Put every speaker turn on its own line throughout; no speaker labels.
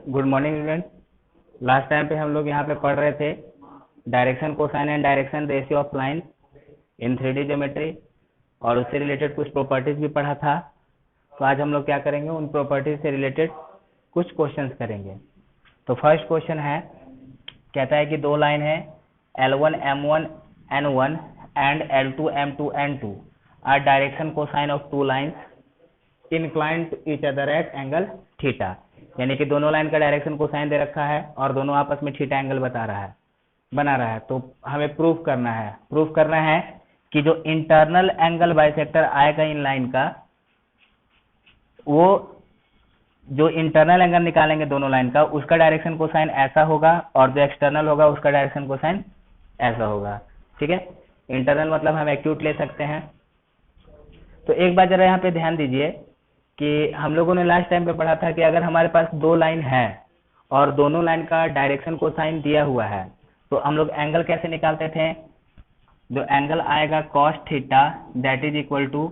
Good morning student. Last time पे हम लोग यहाँ पे पढ़ रहे थे direction cosine and direction ratio of line in 3D geometry, और उससे रिलेटेड कुछ प्रॉपर्टीज भी पढ़ा था। तो आज हम लोग क्या करेंगे, उन प्रॉपर्टीज से रिलेटेड कुछ क्वेश्चंस करेंगे। तो फर्स्ट क्वेश्चन है, कहता है कि दो लाइन है L1 M1 N1 and L2 M2 N2 are direction cosine of two lines inclined to each other at angle theta. यानी कि दोनों लाइन का डायरेक्शन कोसाइन दे रखा है और दोनों आपस में थीटा एंगल बना रहा है। तो हमें प्रूफ करना है कि जो इंटरनल एंगल बाइसेक्टर आएगा इन लाइन का, वो जो इंटरनल एंगल निकालेंगे दोनों लाइन का, उसका डायरेक्शन कोसाइन ऐसा होगा और जो एक्सटर्नल होगा उसका डायरेक्शन कोसाइन ऐसा होगा। ठीक है, इंटरनल मतलब हम एक्यूट ले सकते हैं। तो एक बार जरा यहाँ पे ध्यान दीजिए कि हम लोगों ने लास्ट टाइम पे पढ़ा था कि अगर हमारे पास दो लाइन है और दोनों लाइन का डायरेक्शन कोसाइन दिया हुआ है, तो हम लोग एंगल कैसे निकालते थे। जो एंगल आएगा cos theta that is equal to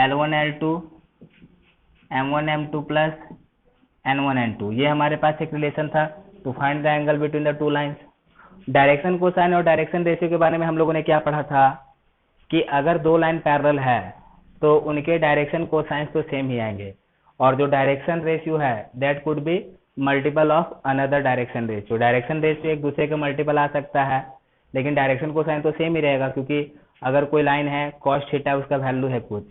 L1 L2 M1 M2 plus N1 N2। ये हमारे पास एक रिलेशन था to find the angle between the two lines. Direction cosine और डायरेक्शन रेशियो के बारे में हम लोगों ने क्या पढ़ा था कि अगर दो लाइन पैरेलल है तो उनके डायरेक्शन कोसाइन तो सेम ही आएंगे, और जो डायरेक्शन रेशियो है that could be multiple of another direction ratio. Direction ratio एक दूसरे का मल्टीपल आ सकता है, लेकिन डायरेक्शन कोसाइन तो सेम ही रहेगा, क्योंकि अगर कोई लाइन है cos थीटा उसका वैल्यू है कुछ,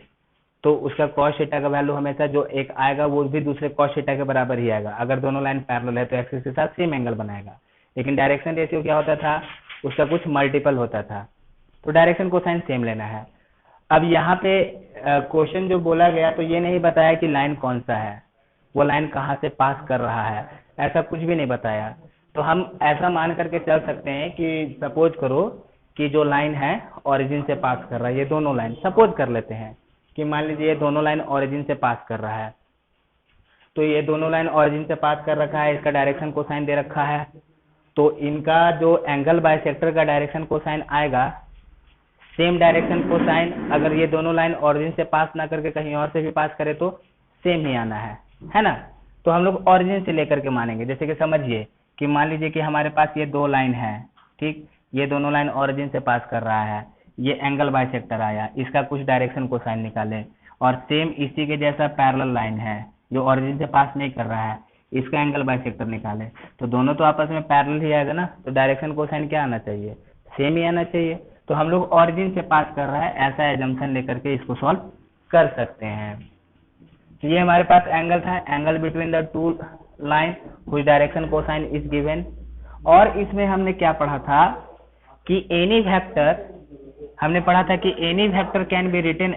तो उसका cos थीटा का वैल्यू हमेशा जो एक आएगा वो भी दूसरे cos थीटा के बराबर ही आएगा। अगर दोनों लाइन पैरेलल है तो एक्सिस के साथ सेम एंगल बनाएगा। लेकिन डायरेक्शन रेशियो क्या होता था, उसका कुछ मल्टीपल होता था। तो डायरेक्शन कोसाइन सेम लेना है। अब यहाँ पे क्वेश्चन जो बोला गया तो ये नहीं बताया कि लाइन कौन सा है, वो लाइन कहाँ से पास कर रहा है, ऐसा कुछ भी नहीं बताया। तो हम ऐसा मान करके चल सकते हैं कि सपोज करो कि जो लाइन है ओरिजिन से पास कर रहा है, ये दोनों लाइन सपोज कर लेते हैं कि मान लीजिए ये दोनों लाइन ओरिजिन से पास कर रहा है। तो ये दोनों लाइन ओरिजिन से पास कर रखा है, इसका डायरेक्शन कोसाइन दे रखा है। तो इनका जो एंगल बाइसेक्टर का डायरेक्शन कोसाइन आएगा, सेम डायरेक्शन कोसाइन अगर ये दोनों लाइन ओरिजिन से पास ना करके कहीं और से भी पास करे तो सेम ही आना है ना। तो हम लोग ओरिजिन से लेकर के मानेंगे। जैसे कि समझिए कि मान लीजिए कि हमारे पास ये दो लाइन है, ठीक, ये दोनों लाइन ओरिजिन से पास कर रहा है, ये एंगल बाइसेक्टर आया, इसका कुछ डायरेक्शन कोसाइन निकाले। और सेम इसी के जैसा पैरेलल लाइन है जो ओरिजिन से पास नहीं कर रहा है, इसका एंगल बाइसेक्टर निकाले। तो दोनों तो आपस में पैरेलल ही आएगा ना, तो डायरेक्शन कोसाइन क्या आना चाहिए, सेम ही आना चाहिए। तो हम लोग ओरिजिन से पास कर रहा है ऐसा एजम्पशन लेकर के इसको सॉल्व कर सकते हैं। तो ये हमारे पास एंगल था, angle between the to line which direction cosine is given. और इसमें हमने क्या पढ़ा था कि एनी वेक्टर, हमने पढ़ा था कि any vector can be written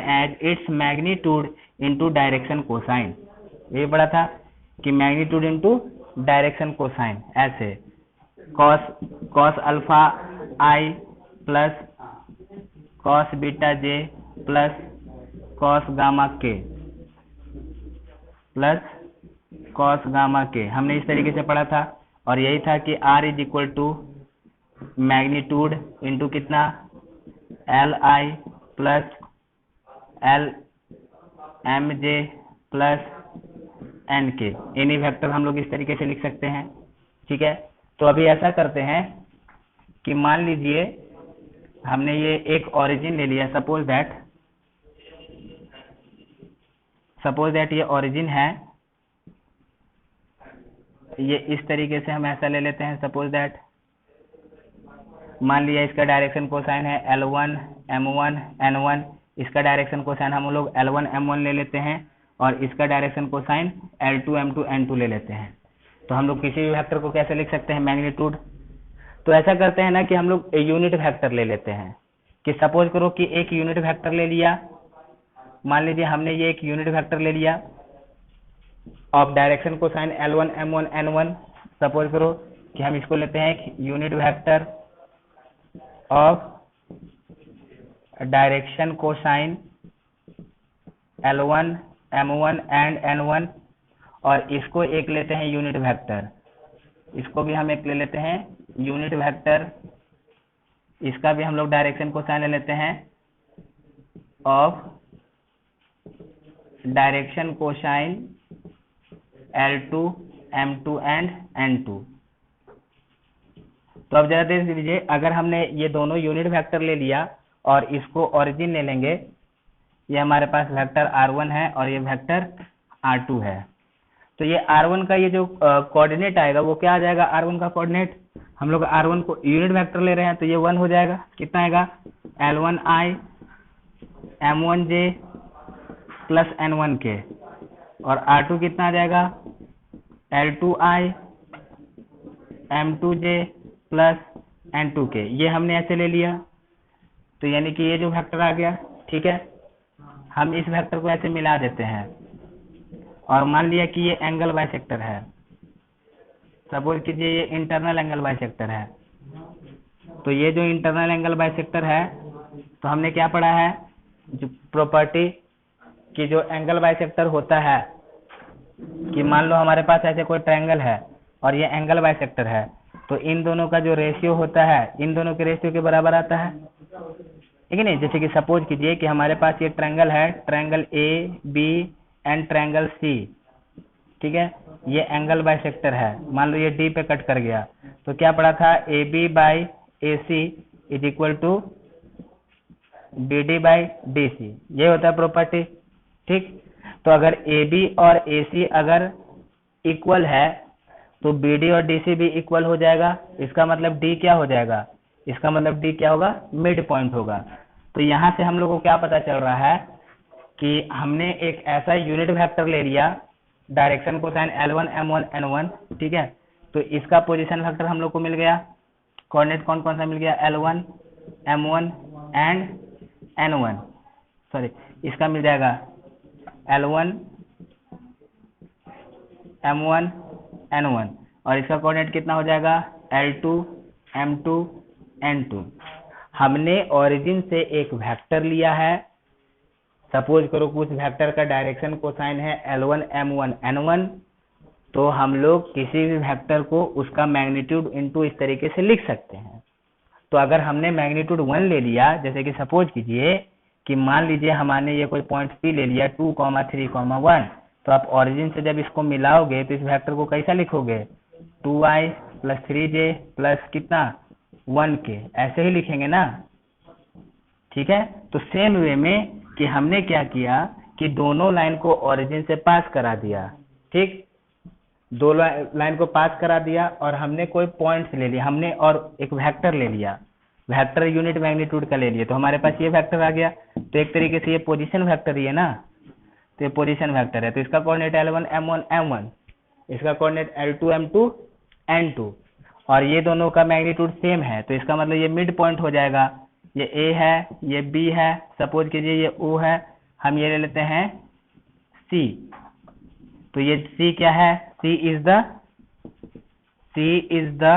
as its magnitude into direction cosine. ये पढ़ा था कि मैग्नीट्यूड इनटू डायरेक्शन कोसाइन ऐसे cos alpha i plus cos beta j plus cos gamma k plus cos gamma k, हमने इस तरीके से पढ़ा था। और यही था कि r is equal to magnitude into कितना L I plus L M J plus N K. Any vector हम लोग इस तरीके से लिख सकते हैं। ठीक है, तो अभी ऐसा करते हैं कि मान लीजिए हमने ये एक ओरिजिन ले लिया, सपोज दैट ये ओरिजिन है, ये इस तरीके से हम ऐसा ले लेते हैं। सपोज दैट मान लिया इसका डायरेक्शन कोसाइन है L1 M1 N1, इसका डायरेक्शन कोसाइन हम लोग L1 M1 ले लेते हैं, और इसका direction cosine L2 M2 N2 ले लेते हैं। तो हम लोग किसी भी वेक्टर को कैसे लिख सकते हैं, मैग्नीट्यूड। तो ऐसा करते हैं ना कि हम लोग यूनिट वेक्टर ले लेते हैं, कि सपोज करो कि एक यूनिट वेक्टर ले लिया, मान लीजिए हमने ये एक यूनिट वेक्टर ले लिया of direction cosine L1 M1 N1। Suppose करो कि हम इसको लेते हैं unit vector of direction cosine L1 M1 and N1, और इसको एक लेते हैं यूनिट वेक्टर, इसको भी हम एक ले लेते हैं यूनिट वेक्टर, इसका भी हम लोग डायरेक्शन कोसाइन ले लेते हैं of direction cosine L2 M2 and N2। तो अब जरा देख लीजिए, अगर हमने ये दोनों यूनिट वेक्टर ले लिया और इसको ओरिजिन ले लेंगे, ये हमारे पास वेक्टर R1 है और ये वेक्टर R2 है। तो ये R1 का ये जो कोऑर्डिनेट आएगा वो क्या आ जाएगा? R1 का कोऑर्डिनेट, हम लोग R1 को यूनिट वेक्टर ले रहे हैं तो ये 1 हो जाएगा। कितना आएगा? L1I M1J plus N1K। और R2 कितना आ जाएगा? L2I M2J plus N2K। ये हमने ऐसे ले लिया, तो यानी कि ये जो वेक्टर आ गया, ठीक है, हम इस वेक्टर को ऐसे मिला देते हैं और मान लिया कि ये एंगल बाइसेक्टर है। सपोज कीजिए ये इंटरनल एंगल बाइसेक्टर है। तो ये जो इंटरनल एंगल बाइसेक्टर है, तो हमने क्या पढ़ा है, जो प्रॉपर्टी कि जो एंगल बाइसेक्टर होता है, कि मान लो हमारे पास ऐसे कोई ट्रायंगल है और ये एंगल बाइसेक्टर है, तो इन दोनों का जो रेशियो होता है इन दोनों के रेशियो के बराबर आता है, ठीक है नहीं? जैसे कि सपोज कीजिए कि हमारे पास ये ट्रायंगल है, triangle A B and triangle C, ठीक है, ये एंगल बाइसेक्टर है। मान लो ये डी पे कट कर गया, तो क्या पड़ा था? A B by A C is equal to D D by D C. ये होता है प्रॉपर्टी, ठीक। तो अगर ए बी और ए सी अगर इक्वल है तो बी डी और डी सी भी इक्वल हो जाएगा। इसका मतलब डी क्या हो जाएगा? इसका मतलब डी क्या होगा? मिड पॉइंट होगा। तो यहाँ से हम लोग को क्या पता चल रहा है कि हमने एक ऐसा यूनिट वेक्टर ले लिया, direction cosine L1 M1 N1, ठीक है। तो इसका पोजीशन वेक्टर हम लोग को मिल गया, कोऑर्डिनेट कौन कौन सा मिल गया? L1 M1 and N1, sorry इसका मिल जाएगा L1 M1 N1 और इसका कोऑर्डिनेट कितना हो जाएगा? L2 M2 N2। हमने ओरिजिन से एक वेक्टर लिया है, सपोज करो कुछ वेक्टर का डायरेक्शन कोसाइन है L1 M1 N1, तो हम लोग किसी भी वेक्टर को उसका मैग्नीट्यूड इनटू इस तरीके से लिख सकते हैं। तो अगर हमने मैग्नीट्यूड 1 ले लिया, जैसे कि सपोज कीजिए कि मान लीजिए हमने ये कोई पॉइंट P ले लिया 2, 3, 1, तो आप ओरिजिन से जब इसको मिलाओगे तो इस वेक्टर को कैसा लिखोगे? 2i प्लस 3j प्लस कितना? 1k, ऐसे ही लिखेंगे ना, ठीक है। तो सेम वे में कि हमने क्या किया कि दोनों लाइन को ओरिजिन से पास करा दिया, ठीक, दो लाइन को पास करा दिया और हमने कोई पॉइंट्स ले लिया, हमने और एक वेक्टर ले लिया, वेक्टर यूनिट मैग्नीट्यूड का ले लिया, तो हमारे पास ये वेक्टर आ गया। तो एक तरीके से ये पोजीशन वेक्टर ही है ना, तो ये पोजीशन वेक्टर है। तो इसका कोऑर्डिनेट L1 M1 M1, इसका कोऑर्डिनेट L2 M2 N2, और ये दोनों का मैग्नीट्यूड सेम है, तो इसका मतलब ये मिड पॉइंट हो जाएगा। ये A है, ये B है, सपोज कीजिए ये O है, हम ये ले लेते हैं C। तो ये C क्या है? C is the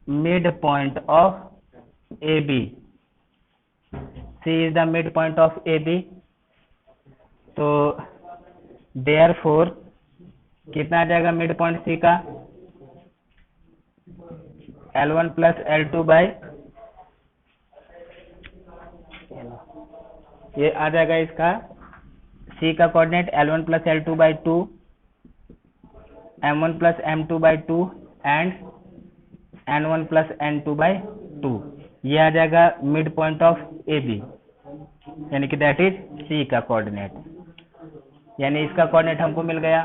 midpoint of AB। C is the midpoint of AB। तो therefore कितना आ जाएगा मिड पॉइंट C का? L1 प्लस L2 बाई, ये आ जाएगा इसका C का coordinate L1 plus L2 by 2, M1 plus M2 by 2 and N1 plus N2 by 2। ये आ जाएगा मिड पॉइंट ऑफ AB, यानी कि दैट इज C का कोऑर्डिनेट, यानी इसका कोऑर्डिनेट हमको मिल गया।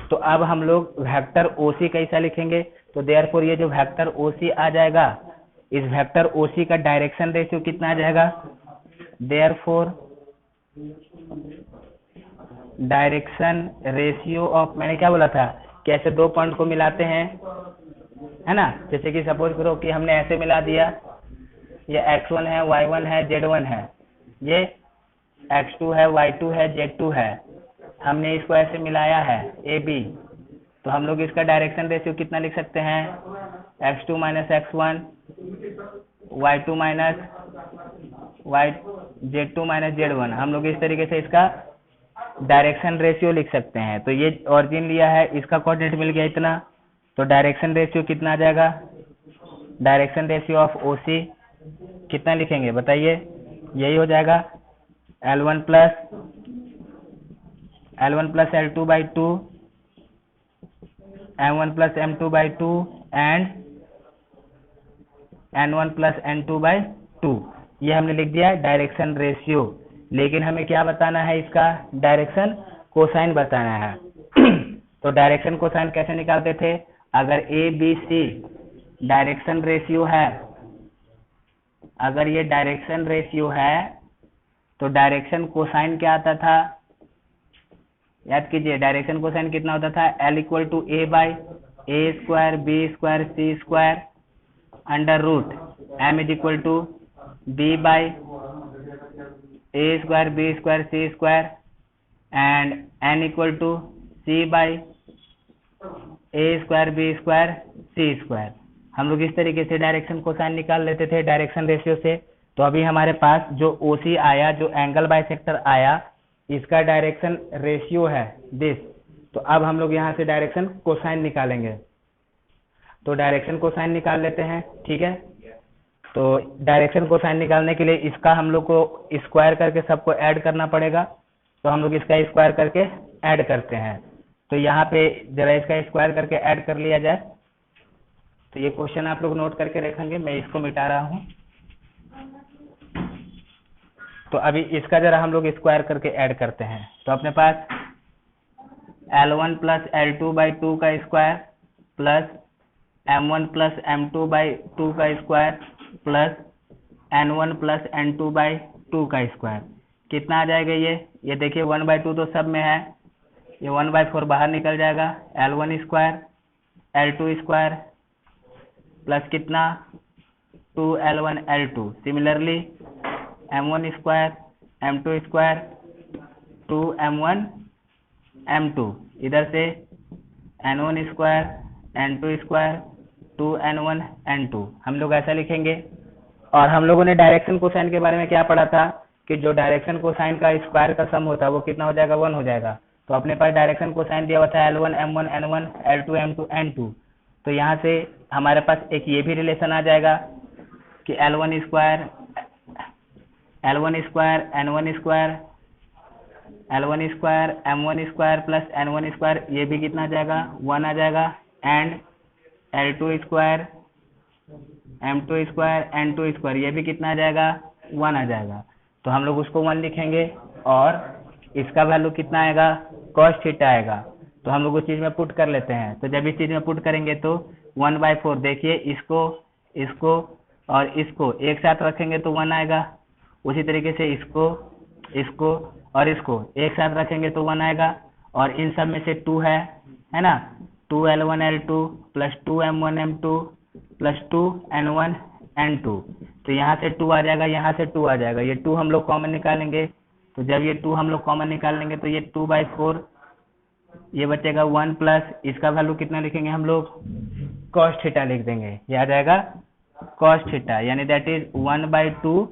तो अब हम लोग वेक्टर OC कैसा लिखेंगे? तो देयरफॉर ये जो वेक्टर OC आ जाएगा, इस वेक्टर OC का डायरेक्शन रेशियो कितना आ जाएगा? देयरफॉर डायरेक्शन रेशियो ऑफ, मैंने क्या बोला था, कैसे दो पॉइंट को मिलाते हैं, है ना। जैसे कि सपोज करो कि हमने ऐसे मिला दिया, ये x1 है, y1 है, z1 है, ये x2 है, y2 है, z2 है, हमने इसको ऐसे मिलाया है AB, तो हम लोग इसका डायरेक्शन रेशियो कितना लिख सकते हैं? x2 minus x1, y2 minus z2 minus z1। हम लोग इस तरीके से इसका डायरेक्शन रेशियो लिख सकते हैं। तो ये ओरिजिन लिया है, इसका कोऑर्डिनेट मिल गया इतना, तो डायरेक्शन रेशियो कितना आ जाएगा? डायरेक्शन रेशियो ऑफ OC कितना लिखेंगे बताइए? यही हो जाएगा L1 plus L2 by 2, M1 plus M2 by 2 and N1 plus N2 by 2। ये हमने लिख दिया डायरेक्शन रेशियो। लेकिन हमें क्या बताना है, इसका डायरेक्शन कोसाइन बताना है। तो डायरेक्शन कोसाइन कैसे निकालते थे, अगर A B C direction ratio है, अगर ये डायरेक्शन रेशियो है तो डायरेक्शन कोसाइन क्या आता था, याद कीजिए डायरेक्शन कोसाइन कितना होता था, L equal to A by A square B square C square under root M is equal to B by A square B square C square and N equal to C by A square B square C square. हम लोग इस तरीके से direction cosine निकाल लेते थे direction ratio से। तो अभी हमारे पास जो OC आया, जो एंगल बाइसेक्टर आया, इसका डायरेक्शन रेशियो है दिस। तो अब हम लोग यहाँ से डायरेक्शन कोसाइन निकालेंगे। तो डायरेक्शन कोसाइन निकाल लेते हैं, ठीक है। तो डायरेक्शन कोसाइन निकालने के लिए इसका हम लोग को स्क्वायर करके सबको ऐड करना पड़ेगा। तो हम लोग इसका स्क्वायर करके ऐड करते हैं। तो यहाँ पे जरा इसका स्क्वायर करके ऐड कर लिया जाए। तो ये क्वेश्चन आप लोग नोट करके रखेंगे, मैं इसको मिटा रहा हूँ। तो अभी इसका जरा हम लोग स्क्वायर करके ऐड करते हैं। तो अपने पास L1 प्लस L2 बाई 2 का square plus M1 plus M2 by 2 का square plus N1 plus N2 by 2 का स्क्वायर कितना आ जाएगा। ये देखिए 1/2 तो सब में है, ये 1/4 बाहर निकल जाएगा। L1 square L2 square plus कितना 2L1 L2। Similarly M1 square M2 square 2M1 M2, इधर से N1 square N2 square 2N1 N2 हम लोग ऐसा लिखेंगे। और हम लोगों ने डायरेक्शन कोसाइन के बारे में क्या पढ़ा था कि जो डायरेक्शन कोसाइन का स्क्वायर का सम होता है वो कितना हो जाएगा, 1 हो जाएगा। तो अपने पास डायरेक्शन कोसाइन दिया हुआ था L1 M1 N1 L2 M2 N2। तो यहाँ से हमारे पास एक ये भी रिलेशन आ जाएगा कि L1 square N1 square L1 square M1 square plus N1 square, ये भी कितना आ जाएगा, 1 आ जाएगा। And L2 square M2 square N2 square, ये भी कितना आ जाएगा, 1 आ जाएगा। तो हम लोग उसको 1 लिखेंगे और इसका वैल्यू कितना आएगा, cos थीटा आएगा। तो हम लोग उस चीज में पुट कर लेते हैं। तो जब इस चीज में पुट करेंगे तो 1/4, देखिए इसको और इसको एक साथ रखेंगे तो 1 आएगा। उसी तरीके से इसको और इसको एक साथ रखेंगे तो 1 आएगा। और इन सब में से 2 है ना, 2L1 L2 plus 2M1 M2 plus 2N1 N2। तो यहाँ से 2 आ जाएगा, यहाँ से 2 आ जाएगा। ये 2 हम लोग कॉमन निकालेंगे। तो जब ये 2 हम लोग कॉमन निकालेंगे तो ये 2/4, ये बचेगा 1 प्लस इसका वैल्यू कितना लिखेंगे हम लोग, cos थीटा लिख देंगे। ये आ जाएगा cos थीटा, यानी दैट इज 1/2।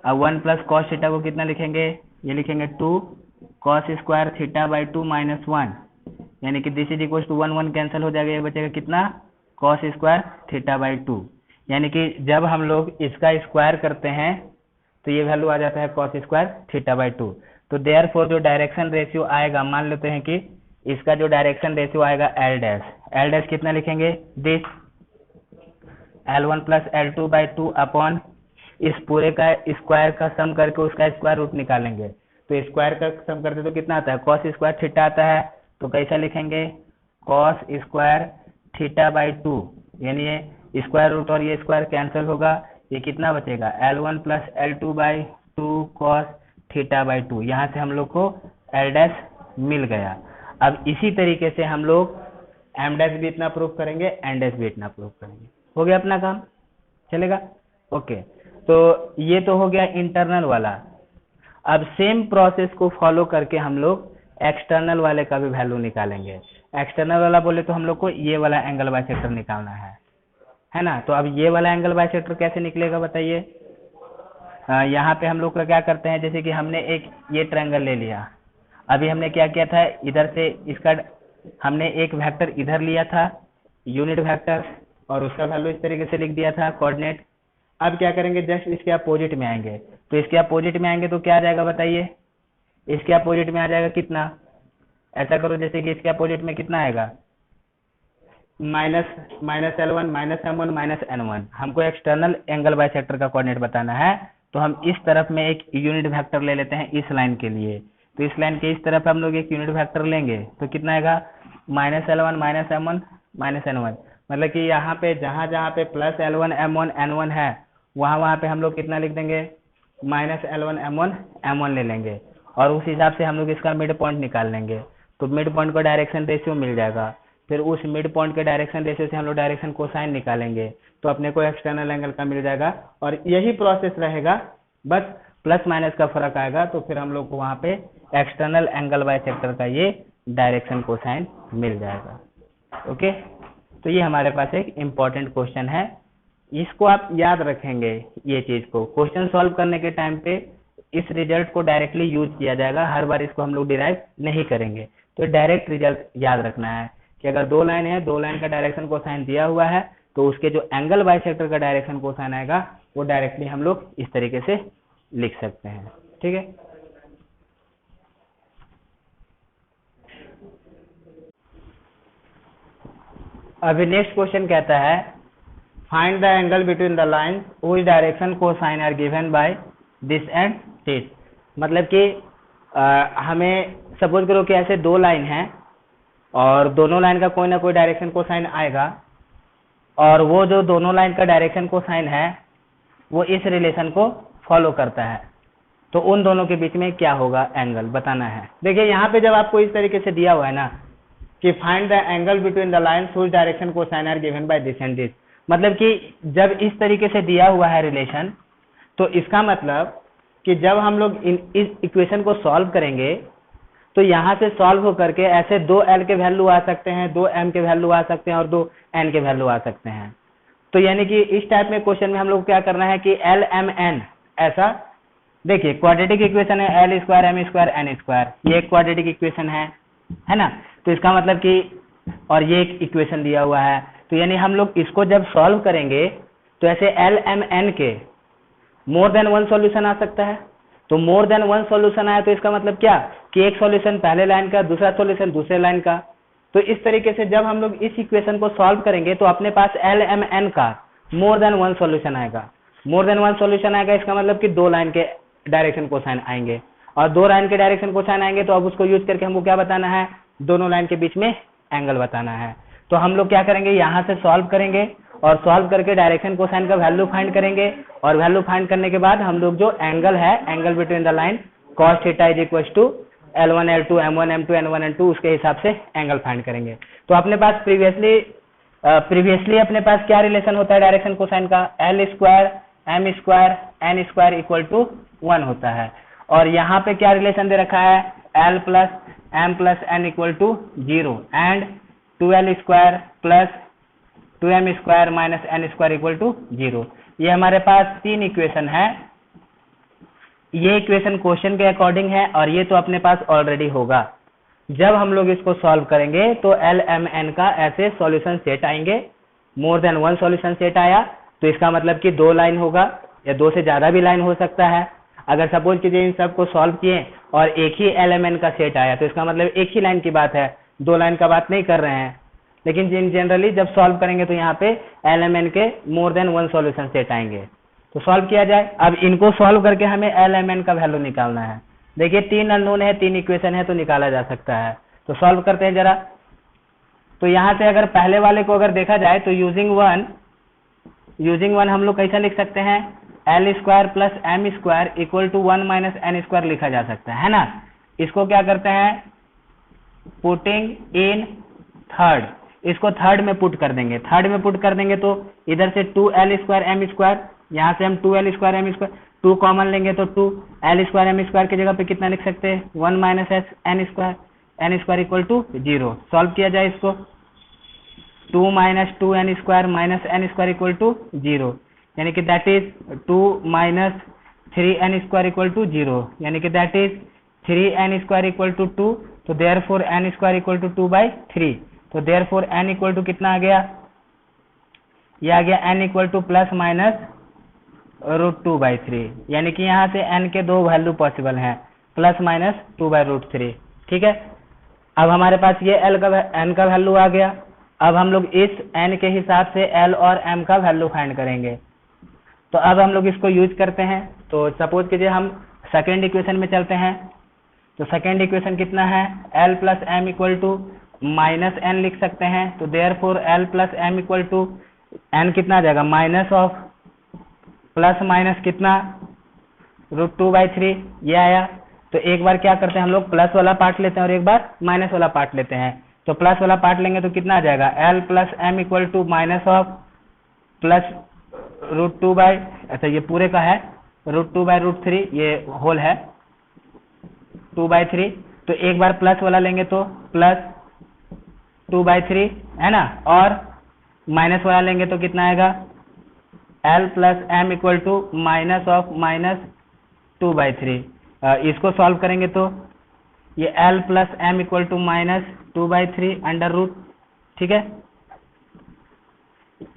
अब 1 प्लस cos थीटा को कितना लिखेंगे, ये लिखेंगे 2 cos square theta by 2 minus 1, यानी कि this is equal to 1 cancel हो जाएगा। ये बचेगा कितना, cos स्क्वायर थीटा बाई 2। यानी कि जब हम लोग इसका स्क्वायर करते हैं तो ये वैल्यू आ जाता है cos स्क्वायर थीटा बाई 2। तो देयरफॉर जो डायरेक्शन रेशियो आएगा, मान लेते हैं कि इसका जो डायरेक्शन रेशियो आएगा L डैश कितना लिखेंगे, this L1 plus L2 by 2 upon इस पूरे का स्क्वायर का सम करके उसका स्क्वायर रूट निकालेंगे। तो स्क्वायर का सम करते तो कितना आता है, cos स्क्वायर थीटा आता है। तो कैसा लिखेंगे, cos स्क्वायर थीटा बाई 2, यानी ये स्क्वायर रूट और ये स्क्वायर कैंसिल होगा। ये कितना बचेगा, L1 plus L2 by 2 cos theta by 2। यहाँ से हम लोग को L डैश मिल गया। अब इसी तरीके से हम लोग M डैश भी इतना प्रूफ करेंगे, N डैश भी इतना प्रूफ करेंगे। हो गया अपना काम, चलेगा। ओके, तो ये तो हो गया इंटरनल वाला। अब सेम प्रोसेस को फॉलो करके हम लोग एक्सटर्नल वाले का भी वैल्यू निकालेंगे। एक्सटर्नल वाला बोले तो हम लोग को ये वाला एंगल बाइसेक्टर निकालना है ना। तो अब ये वाला एंगल बाइसेक्टर कैसे निकलेगा बताइए। यहाँ पे हम लोग का क्या करते हैं, जैसे कि हमने एक ये ट्रायंगल ले लिया। अभी हमने क्या किया था, इधर से इसका हमने एक वेक्टर इधर लिया था यूनिट वेक्टर, और उसका वैल्यू इस तरीके से लिख दिया था कोऑर्डिनेट। अब क्या करेंगे, जस्ट इसके अपोजिट में आएंगे। तो इसके अपोजिट में आएंगे तो क्या आ जाएगा बताइए, इसके अपोजिट में आ जाएगा कितना, ऐसा करो जैसे कि इसके अपोजिट में कितना आएगा, -L1 -M1 -N1। हमको एक्सटर्नल एंगल बाइसेक्टर का कोऑर्डिनेट बताना है, तो हम इस तरफ में एक यूनिट वेक्टर ले लेते हैं इस लाइन के लिए। तो इस लाइन के इस तरफ हम लोग एक यूनिट वेक्टर लेंगे तो कितना आएगा, -L1 -M1 -N1। मतलब कि यहाँ पे जहाँ जहाँ पे +L1 M1 N1 है वहाँ पे हम लोग कितना लिख देंगे, -L1 M1 M1 ले लेंगे, और उस हिसाब से हम लोग इसका मिड पॉइंट निकाल लेंगे। तो मिड पॉइंट का डायरेक्शन रेशियो मिल जाएगा, फिर उस मिड पॉइंट के डायरेक्शन रेशियो से हम लोग डायरेक्शन कोसाइन निकालेंगे, तो अपने को एक्सटर्नल एंगल का मिल जाएगा। और यही प्रोसेस रहेगा, बस प्लस माइनस का फर्क आएगा, तो फिर हम लोग को वहाँ पे एक्सटर्नल एंगल बाइसेक्टर का ये डायरेक्शन कोसाइन मिल जाएगा। ओके, तो ये हमारे पास एक इम्पॉर्टेंट क्वेश्चन है, इसको आप याद रखेंगे। ये चीज को क्वेश्चन सॉल्व करने के टाइम पे इस रिजल्ट को डायरेक्टली यूज किया जाएगा, हर बार इसको हम लोग डिराइव नहीं करेंगे। तो डायरेक्ट रिजल्ट याद रखना है कि अगर दो लाइन है, दो लाइन का डायरेक्शन कोसाइन दिया हुआ है, तो उसके जो एंगल बाइसेक्टर का डायरेक्शन कोसाइन आएगा वो डायरेक्टली हम लोग इस तरीके से लिख सकते हैं। ठीक है, अभी नेक्स्ट क्वेश्चन कहता है find the angle between the line which direction cosine are given by this and this. मतलब कि हमें सपोज करो कि ऐसे दो लाइन हैं और दोनों लाइन का कोई ना कोई डायरेक्शन कोसाइन आएगा, और वो जो दोनों लाइन का डायरेक्शन कोसाइन है वो इस रिलेशन को फॉलो करता है, तो उन दोनों के बीच में क्या होगा एंगल बताना है। देखिए यहाँ पे जब आपको इस तरीके से दिया हुआ है ना कि find the angle between the lines which direction cosine are given by this and this, मतलब कि जब इस तरीके से दिया हुआ है रिलेशन, तो इसका मतलब कि जब हम लोग इस इक्वेशन को सॉल्व करेंगे तो यहाँ से सॉल्व होकर के ऐसे दो L के वैल्यू आ सकते हैं, दो M के वैल्यू आ सकते हैं और दो N के वैल्यू आ सकते हैं। तो यानी कि इस टाइप में क्वेश्चन में हम लोग क्या करना है कि L M N ऐसा, देखिए क्वाड्रेटिक इक्वेशन है L square M square N square, ये एक क्वाड्रेटिक इक्वेशन है ना। तो इसका मतलब कि और ये एक इक्वेशन दिया हुआ है, तो यानी हम लोग इसको जब सॉल्व करेंगे तो ऐसे L M N के मोर देन वन सॉल्यूशन आ सकता है। तो मोर देन वन सॉल्यूशन आया तो इसका मतलब क्या कि एक सॉल्यूशन पहले लाइन का, दूसरा सॉल्यूशन दूसरे लाइन का। तो इस तरीके से जब हम लोग इस इक्वेशन को सॉल्व करेंगे तो अपने पास L M N का मोर देन वन सॉल्यूशन आएगा। मोर देन वन सॉल्यूशन आएगा इसका मतलब कि दो लाइन के डायरेक्शन कोसाइन आएंगे, और दो लाइन के डायरेक्शन कोसाइन आएंगे तो अब उसको यूज करके हमको क्या बताना है, दोनों लाइन के बीच में एंगल बताना है। तो हम लोग क्या करेंगे, यहाँ से सॉल्व करेंगे और सॉल्व करके डायरेक्शन कोसाइन का वैल्यू फाइंड करेंगे, और वैल्यू फाइंड करने के बाद हम लोग जो एंगल है, angle between the line cos theta is equal to L1 L2 M1 M2 N1 N2, उसके हिसाब से एंगल फाइंड करेंगे। तो अपने पास प्रीवियसली अपने पास क्या रिलेशन होता है डायरेक्शन कोसाइन का, L square M square N square equal to 1 होता है, और यहाँ पे क्या रिलेशन दे रखा है, L plus M plus N equal to 0 and 2L square plus 2M square minus N square equal to 0। ये हमारे पास तीन इक्वेशन है, ये इक्वेशन क्वेश्चन के अकॉर्डिंग है और ये तो अपने पास ऑलरेडी होगा। जब हम लोग इसको सॉल्व करेंगे तो L M N का ऐसे सॉल्यूशन सेट आएंगे, more than one solution set आया तो इसका मतलब कि दो लाइन होगा या दो से ज्यादा भी लाइन हो सकता है। अगर सपोज कीजिए इन सबको सॉल्व किए और एक ही L M N का सेट आया तो इसका मतलब एक ही लाइन की बात है, दो लाइन का बात नहीं कर रहे हैं। लेकिन जनरली जब सॉल्व करेंगे तो यहाँ पे L M N के more than one solution set आएंगे। तो सॉल्व किया जाए, अब इनको सॉल्व करके हमें L M N का वैल्यू निकालना है। देखिए तीन अननोन है, तीन इक्वेशन है, तो निकाला जा सकता है। तो सॉल्व करते हैं जरा। तो यहाँ से अगर पहले वाले को अगर देखा जाए तो यूजिंग वन हम लोग कैसा लिख सकते हैं, L square plus M square equal to 1 minus N square लिखा जा सकता है ना। इसको क्या करते हैं, पुटिंग इन थर्ड, इसको थर्ड में पुट कर देंगे। थर्ड में पुट कर देंगे तो इधर से 2L स्क्वायर M स्क्वायर, यहाँ से हम 2L square M square 2 common लेंगे तो 2L स्क्वायर M स्क्वायर की जगह पे कितना लिख सकते हैं, 1 minus N square equal to 0। Solve किया जाए इसको, 2 minus 2N square minus N square equal to 0, यानी कि that is 2 minus 3N square equal to 0, यानी कि that is 3N square equal to 2। तो therefore N square equal to 2/3। तो therefore N equal to कितना आ गया, ये आ गया N equal two plus minus √2/3, यानी कि यहाँ से n के दो वैल्यू पॉसिबल हैं, ±2/√3। ठीक है, अब हमारे पास ये n का वैल्यू आ गया। अब हम लोग इस n के हिसाब से l और m का वैल्यू फाइंड करेंगे। तो अब हम लोग इसको यूज करते हैं। तो सपोज कीजिए हम सेकेंड इक्वेशन में चलते हैं। तो सेकेंड इक्वेशन कितना है, l plus M equal to -n लिख सकते हैं। तो therefore l plus M equal to n कितना आ जाएगा, माइनस ऑफ प्लस माइनस कितना, √2/3 ये आया। तो एक बार क्या करते हैं हम लोग, प्लस वाला पार्ट लेते हैं और एक बार माइनस वाला पार्ट लेते हैं। तो प्लस वाला पार्ट लेंगे तो कितना आ जाएगा, l plus M equal to minus of plus अच्छा ये पूरे का है √2/√3, ये होल है 2/3। तो एक बार प्लस वाला लेंगे तो प्लस 2/3 है ना, और माइनस वाला लेंगे तो कितना आएगा, l plus M equal to minus of minus 2/3। इसको सॉल्व करेंगे तो ये l plus M equal to minus 2/3 under root. ठीक है,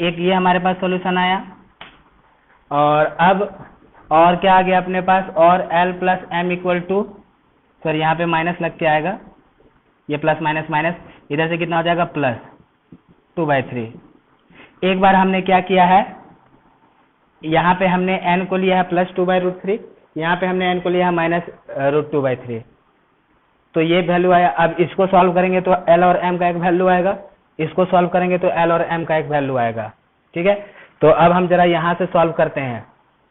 एक ये हमारे पास सॉल्यूशन आया। और अब और क्या आ गया अपने पास, और l plus M equal to, sir यहाँ पे माइनस लग के आएगा, ये प्लस माइनस माइनस इधर से कितना हो जाएगा, प्लस 2/3। एक बार हमने क्या किया है, यहाँ पे हमने n को लिया है प्लस 2/√3, यहाँ पे हमने n को लिया है माइनस √2/3। तो ये वैल्यू आया। अब इसको सॉल्व करेंगे तो l और m का एक वैल्यू आएगा, इसको सॉल्व करेंगे तो l और m का एक वैल्यू आएगा। ठीक है, तो अब हम जरा यहाँ से सॉल्व करते हैं।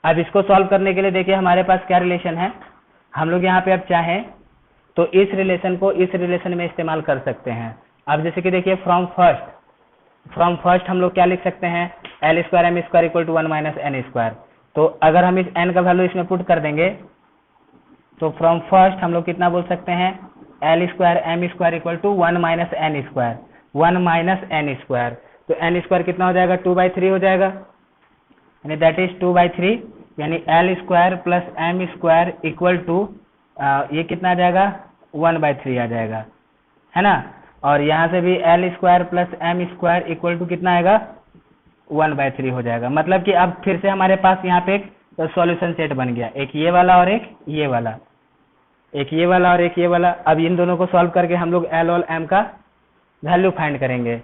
अब इसको सॉल्व करने के लिए देखिए हमारे पास क्या रिलेशन है, हम लोग यहाँ पे अब चाहें तो इस रिलेशन को इस रिलेशन में इस्तेमाल कर सकते हैं। अब जैसे कि देखिए फ्रॉम फर्स्ट हम लोग क्या लिख सकते हैं, l square M square equal to 1 minus n square. तो अगर हम इस n का वैल्यू इसमें पुट कर देंगे तो फ्रॉम फर्स्ट हम लोग कितना बोल सकते हैं, l square M square equal to 1 minus n square, 1 minus n square. तो n स्क्वायर कितना हो जाएगा, 2/3 हो जाएगा, यानी दैट इज 2/3, यानी l square plus M square equal to ये कितना आ जाएगा, 1/3 आ जाएगा, है ना। और यहाँ से भी l square plus M square equal to कितना आएगा, 1/3 हो जाएगा। मतलब कि अब फिर से हमारे पास यहाँ पे एक सॉल्यूशन सेट बन गया, एक ये वाला और एक ये वाला, एक ये वाला और एक ये वाला। अब इन दोनों को सॉल्व करके हम लोग l और m का वैल्यू फाइंड करेंगे।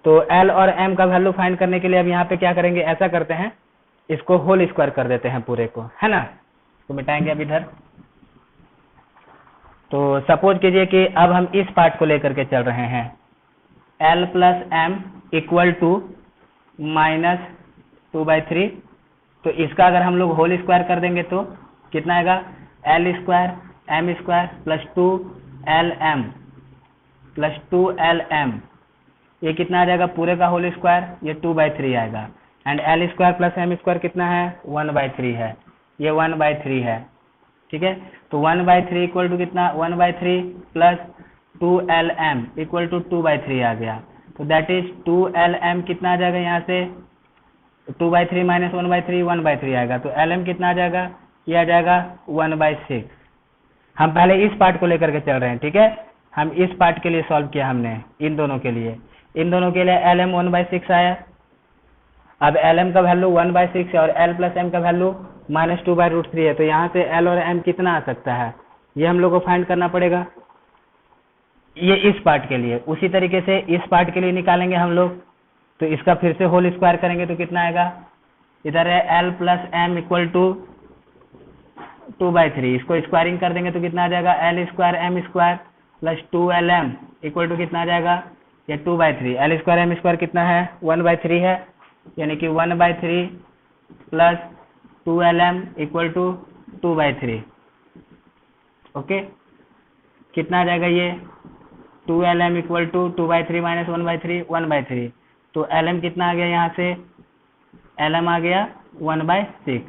तो l और m का वैल्यू फाइंड करने के लिए अब यहाँ पे क्या करेंगे, ऐसा करते हैं, इसको होल स्क्वायर कर देते हैं पूरे को, है ना। तो मिटाएंगे अब इधर। तो सपोज कीजिए कि अब हम इस पार्ट को लेकर के चल रहे हैं, l plus M equal to minus 2/3। तो इसका अगर हम लोग होल स्क्वायर कर देंगे तो कितना आएगा, l square M square plus 2lm plus 2lm, ये कितना आ जाएगा, पूरे का होल स्क्वायर, ये 2/3 आएगा। And l square plus M square कितना है, 1/3 है, ये 1/3 है। ठीक है, तो 1/3 इक्वल टू कितना, 1/3 प्लस 2lm इक्वल टू 2/3 आ गया। तो दैट इज 2lm कितना आ जाएगा, यहाँ से 2/3 माइनस 1/3 1/3 आएगा। तो lm कितना आ जाएगा, ये आ जाएगा 1/6। हम पहले इस पार्ट को लेकर के चल रहे हैं। ठीक है, हम इस पार्ट के लिए सॉल्व किया हमने, इन दोनों के लिए lm 1/6 आया। अब lm का वैल्यू 1/6 है और l प्लस m का वैल्यू माइनस 2/√3 है। तो यहाँ से l और m कितना आ सकता है, ये हम लोग को फाइंड करना पड़ेगा। ये इस पार्ट के लिए, उसी तरीके से इस पार्ट के लिए निकालेंगे हम लोग। तो इसका फिर से होल स्क्वायर करेंगे तो कितना आएगा, इधर है l plus M equal to 2/3, इसको स्क्वायरिंग कर देंगे तो कितना आ जाएगा, l square M square plus 2lm equal to कितना आ जाएगा, ये 2/3। l स्क्वायर एम स्क्वायर कितना है, 1/3 है, यानी कि 1/3 plus 2lm equal to 2/3। Okay, कितना आ जाएगा, ये 2lm इक्वल टू 2/3 माइनस 1/3 1/3। तो lm कितना आ गया, यहाँ से lm आ गया 1/6।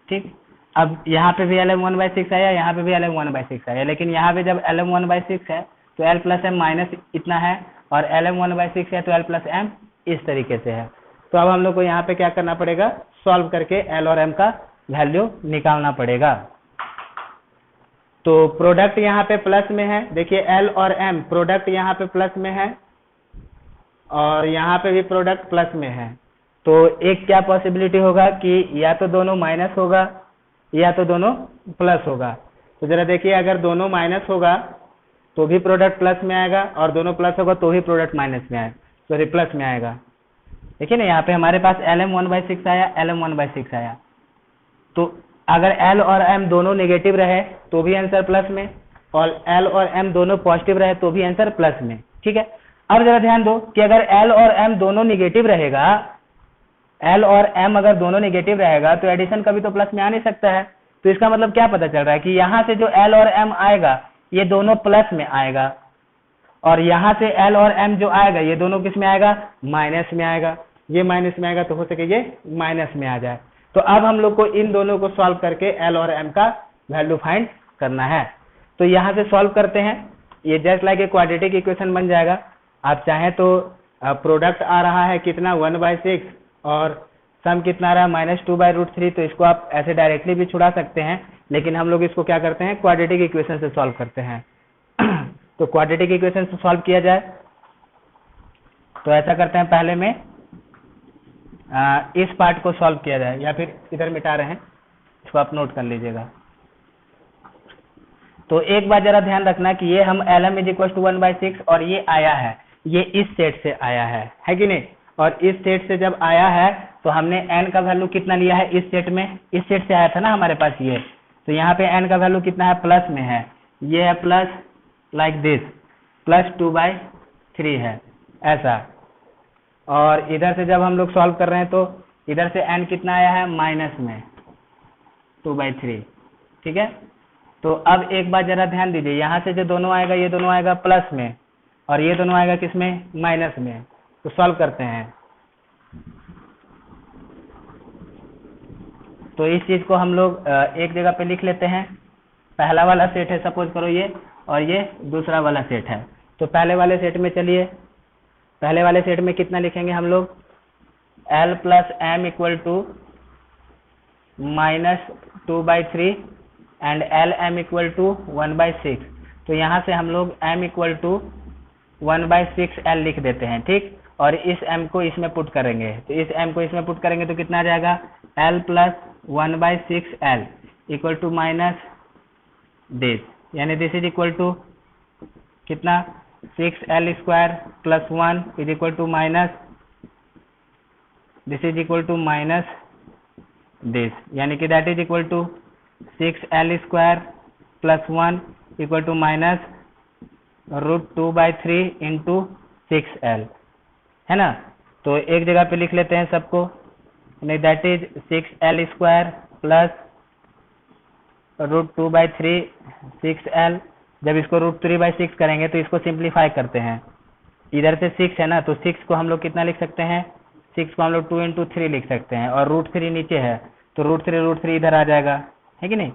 ठीक, अब यहाँ पे भी lm 1/6 आया, यहाँ पे भी lm 1/6 आया, लेकिन यहाँ पे जब lm 1/6 है तो l प्लस m माइनस इतना है, और lm 1/6 है तो l प्लस m इस तरीके से है। तो अब हम लोग को यहाँ पे क्या करना पड़ेगा, सॉल्व करके l और m का वैल्यू निकालना पड़ेगा। तो प्रोडक्ट यहाँ पे प्लस में है, देखिए l और m प्रोडक्ट यहाँ पे प्लस में है और यहाँ पे भी प्रोडक्ट प्लस में है। तो एक क्या पॉसिबिलिटी होगा कि या तो दोनों माइनस होगा या तो दोनों प्लस होगा। तो जरा देखिए, अगर दोनों माइनस होगा तो भी प्रोडक्ट प्लस में आएगा और दोनों प्लस होगा तो भी प्रोडक्ट माइनस में आएगा, सॉरी प्लस में आएगा। देखिए ना, यहाँ पे हमारे पास LM 1/6 आया, LM 1/6 आया। तो अगर L और M दोनों नेगेटिव रहे तो भी आंसर प्लस में, और L और M दोनों पॉजिटिव रहे तो भी आंसर प्लस में। ठीक है, अब जरा ध्यान दो कि अगर L और M दोनों नेगेटिव रहेगा, L और M अगर दोनों नेगेटिव रहेगा तो एडिशन कभी तो प्लस में आ नहीं सकता है। तो इसका मतलब क्या पता चल रहा है कि यहाँ से जो L और M आएगा ये दोनों प्लस में आएगा, और यहाँ से L और M जो आएगा ये दोनों किस में आएगा, माइनस में आएगा। ये माइनस में आएगा तो हो सके ये माइनस में आ जाए। तो अब हम लोग को इन दोनों को सॉल्व करके L और M का वैल्यू फाइंड करना है। तो यहाँ से सॉल्व करते हैं, ये just like a quadratic equation बन जाएगा। आप चाहें तो प्रोडक्ट आ रहा है कितना 1/6 और सम कितना आ रहा है -2/√3, तो इसको आप ऐसे डायरेक्टली भी छुड़ा सकते हैं, लेकिन हम लोग इसको क्या करते हैं, क्वाड्रेटिक इक्वेशन से सॉल्व करते हैं। तो क्वाड्रेटिक इक्वेशन से सॉल्व किया जाए तो ऐसा करते हैं, पहले में इस पार्ट को सॉल्व किया जाए, या फिर इधर मिटा रहे हैं, इसको आप नोट कर लीजिएगा। तो एक बार जरा ध्यान रखना कि ये हम LM = 1/6 और ये आया है, ये इस सेट से आया है कि नहीं। और इस सेट से जब आया है तो हमने n का वैल्यू कितना लिया है इस सेट में, इस सेट से आया था ना हमारे पास ये। तो यहाँ पे n का वैल्यू कितना है, प्लस में है, ये है प्लस लाइक दिस, +2/3 है ऐसा। और इधर से जब हम लोग सॉल्व कर रहे हैं तो इधर से n कितना आया है, माइनस में 2/3। ठीक है, तो अब एक बार जरा ध्यान दीजिए, यहाँ से जो दोनों आएगा ये दोनों आएगा प्लस में और ये दोनों आएगा किसमें, माइनस में। तो सॉल्व करते हैं। तो इस चीज को हम लोग एक जगह पे लिख लेते हैं। पहला वाला सेट है सपोज करो ये, और ये दूसरा वाला सेट है। तो पहले वाले सेट में चलिए, पहले वाले सेट में कितना लिखेंगे हम लोग, L + M = -2/3 एंड LM = 1/6। तो यहाँ से हम लोग M = 1/6L लिख देते हैं। ठीक, और इस M को इसमें पुट करेंगे, तो इस M को इसमें पुट करेंगे तो कितना आ जाएगा, L + 1/6L = माइनस दिस, यानी दिस इज इक्वल टू कितना, 6L² + 1 = minus this is equal to minus this, यानी कि that is equal to 6L² + 1 = minus √2/3 × 6L, है ना। तो एक जगह पे लिख लेते हैं सबको, नहीं दैट इज 6L² + √2/3 6L। जब इसको √3/6 करेंगे तो इसको सिंप्लीफाई करते हैं, इधर से 6 है ना, तो 6 को हम लोग कितना लिख सकते हैं, 6 को हम लोग 2 × 3 लिख सकते हैं, और √3 नीचे है तो √3 इधर आ जाएगा, है कि नहीं।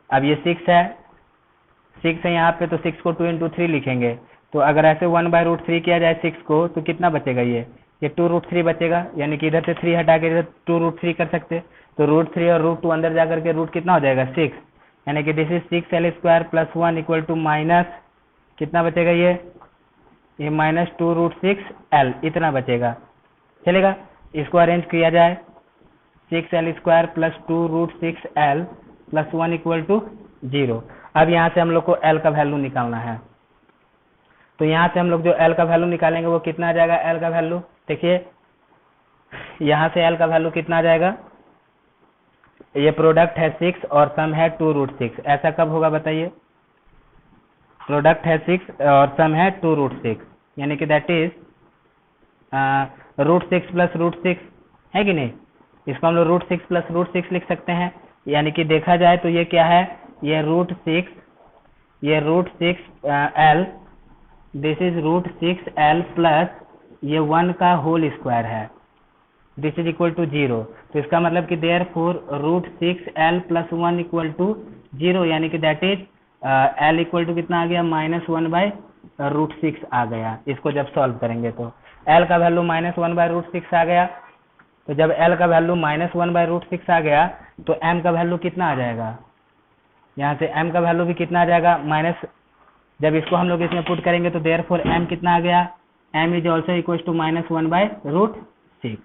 अब ये 6 है यहाँ पे, तो 6 को 2 × 3 लिखेंगे। तो अगर ऐसे 1/√3 किया जाए 6 को तो कितना बचेगा, ये 2√3 बचेगा, यानी कि इधर से 3 हटा के इधर 2√3 कर सकते। तो √3 और √2 अंदर जाकर के रूट कितना हो जाएगा, 6, यानी कि दिस इज 6L² + 1 = माइनस कितना बचेगा, ये -2√6L इतना बचेगा। चलेगा, इसको अरेंज किया जाए, 6L² + 2√6L + 1 = 0। अब यहाँ से हम लोग को L का वैल्यू निकालना है। तो यहाँ से हम लोग जो L का वैल्यू निकालेंगे वो कितना आ जाएगा, L का वैल्यू देखिए, यहाँ से L का वैल्यू कितना आ जाएगा, ये प्रोडक्ट है 6 और सम है 2√6। ऐसा कब होगा बताइए, प्रोडक्ट है 6 और सम है 2√6, यानी कि दैट इज √6 + √6, है कि नहीं। इसको हम लोग √6 + √6 लिख सकते हैं, यानी कि देखा जाए तो ये क्या है, ये √6, ये √6L, this is √6L plus ये 1 का होल स्क्वायर है, दिस इज इक्वल टू 0। तो इसका मतलब कि देयरफॉर √6L + 1 = 0, यानी कि that is L equal to कितना आ गया, -1/√6 आ गया। इसको जब सॉल्व करेंगे तो L का वैल्यू -1/√6 आ गया। तो जब L का वैल्यू -1/√6 आ गया तो M का वैल्यू कितना आ जाएगा, यहाँ से M का वैल्यू भी कितना आ जाएगा, माइनस, जब इसको हम लोग इसमें पुट करेंगे तो देयरफॉर M कितना आ गया, M is also equal to -1/√6।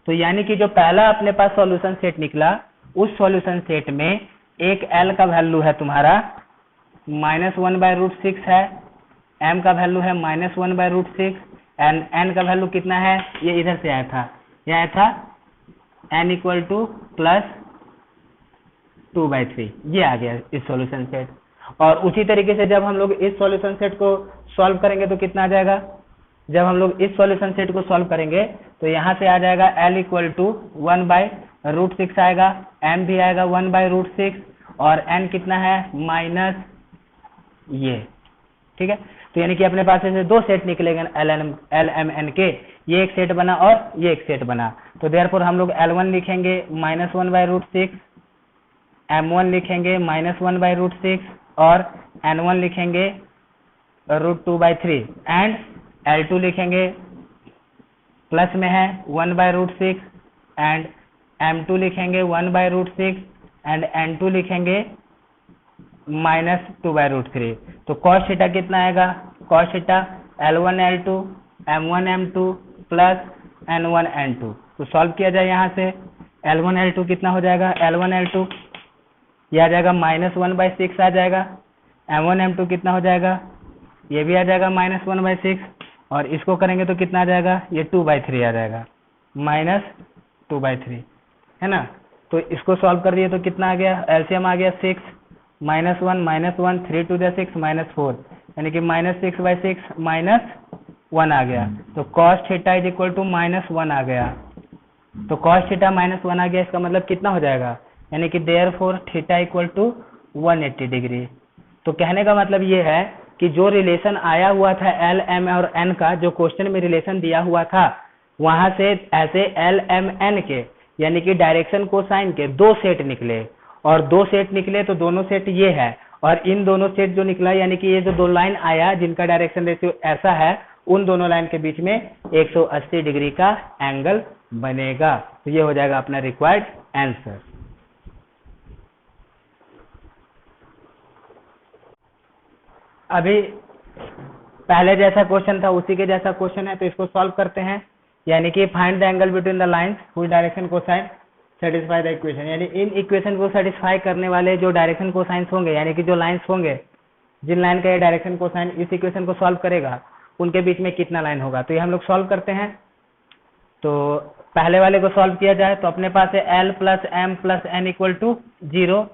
तो यानी कि जो पहला अपने पास सॉल्यूशन सेट निकला, उस सॉल्यूशन सेट में एक L का वैल्यू है तुम्हारा -1/√6 है, M का वैल्यू है -1/√6 एंड N का वैल्यू कितना है, ये इधर से आया था, ये आया था N = +2/3, ये आ गया इस सॉल्यूशन सेट। और उसी तरीके से जब हम लोग इस सॉल्यूशन सेट को सॉल्व करेंगे तो कितना आ जाएगा, जब हम लोग इस सॉल्यूशन सेट को सॉल्व करेंगे तो यहाँ से आ जाएगा L = 1/√6 आएगा, M भी आएगा 1/√6 और N कितना है माइनस ये, ठीक है। तो यानी कि अपने पास ऐसे दो सेट निकलेंगे LMN के, ये एक सेट बना और ये एक सेट बना। तो देयरफॉर हम लोग L1 लिखेंगे -1/√6, M1 लिखेंगे -1/√6 और N1 लिखेंगे √2/3 एंड L2 लिखेंगे प्लस में है 1/√6 एंड M2 लिखेंगे 1/√6 एंड N2 लिखेंगे -2/√3। तो cos थीटा कितना आएगा, cos theta L1 L2 M1 M2 plus N1 N2। तो सॉल्व किया जाए यहाँ से, L1 L2 कितना हो जाएगा, L1 L2 ये आ जाएगा -1/6 आ जाएगा, M1 M2 कितना हो जाएगा, ये भी आ जाएगा -1/6 और इसको करेंगे तो कितना आ जाएगा, ये 2/3 आ जाएगा, -2/3 है ना। तो इसको सॉल्व कर दिए तो कितना आ गया, एलसीएम आ गया 6 -1 -1 3 2 6 -4 यानी कि -6/6 -1 आ गया। तो cos थीटा =-1 आ गया। तो cos थीटा -1 आ गया, इसका मतलब कितना हो जाएगा, यानी कि देयरफॉर थीटा = 180 डिग्री। तो कहने का मतलब ये है कि जो रिलेशन आया हुआ था L M और N का, जो क्वेश्चन में रिलेशन दिया हुआ था, वहां से ऐसे L M N के यानी कि डायरेक्शन कोसाइन के दो सेट निकले और दो सेट निकले तो दोनों सेट ये है और इन दोनों सेट जो निकला यानी कि ये जो दो लाइन आया जिनका डायरेक्शन रेशियो ऐसा है, उन दोनों लाइन के बीच में 180 डिग्री का एंगल बनेगा। तो ये हो जाएगा अपना रिक्वायर्ड आंसर। अभी पहले जैसा क्वेश्चन था उसी के जैसा क्वेश्चन है, तो इसको सॉल्व करते हैं। यानी कि find the angle between the lines which direction cosine satisfy the equation, यानी इन इक्वेशन को सेटिस्फाई करने वाले जो डायरेक्शन कोसाइंस होंगे, यानी कि जो लाइंस होंगे, जिन लाइन का ये डायरेक्शन कोसाइन इस इक्वेशन को सॉल्व करेगा, उनके बीच में कितना लाइन होगा। तो ये हम लोग सॉल्व करते हैं। तो पहले वाले को सॉल्व किया जाए तो अपने पास है L + M + N = 0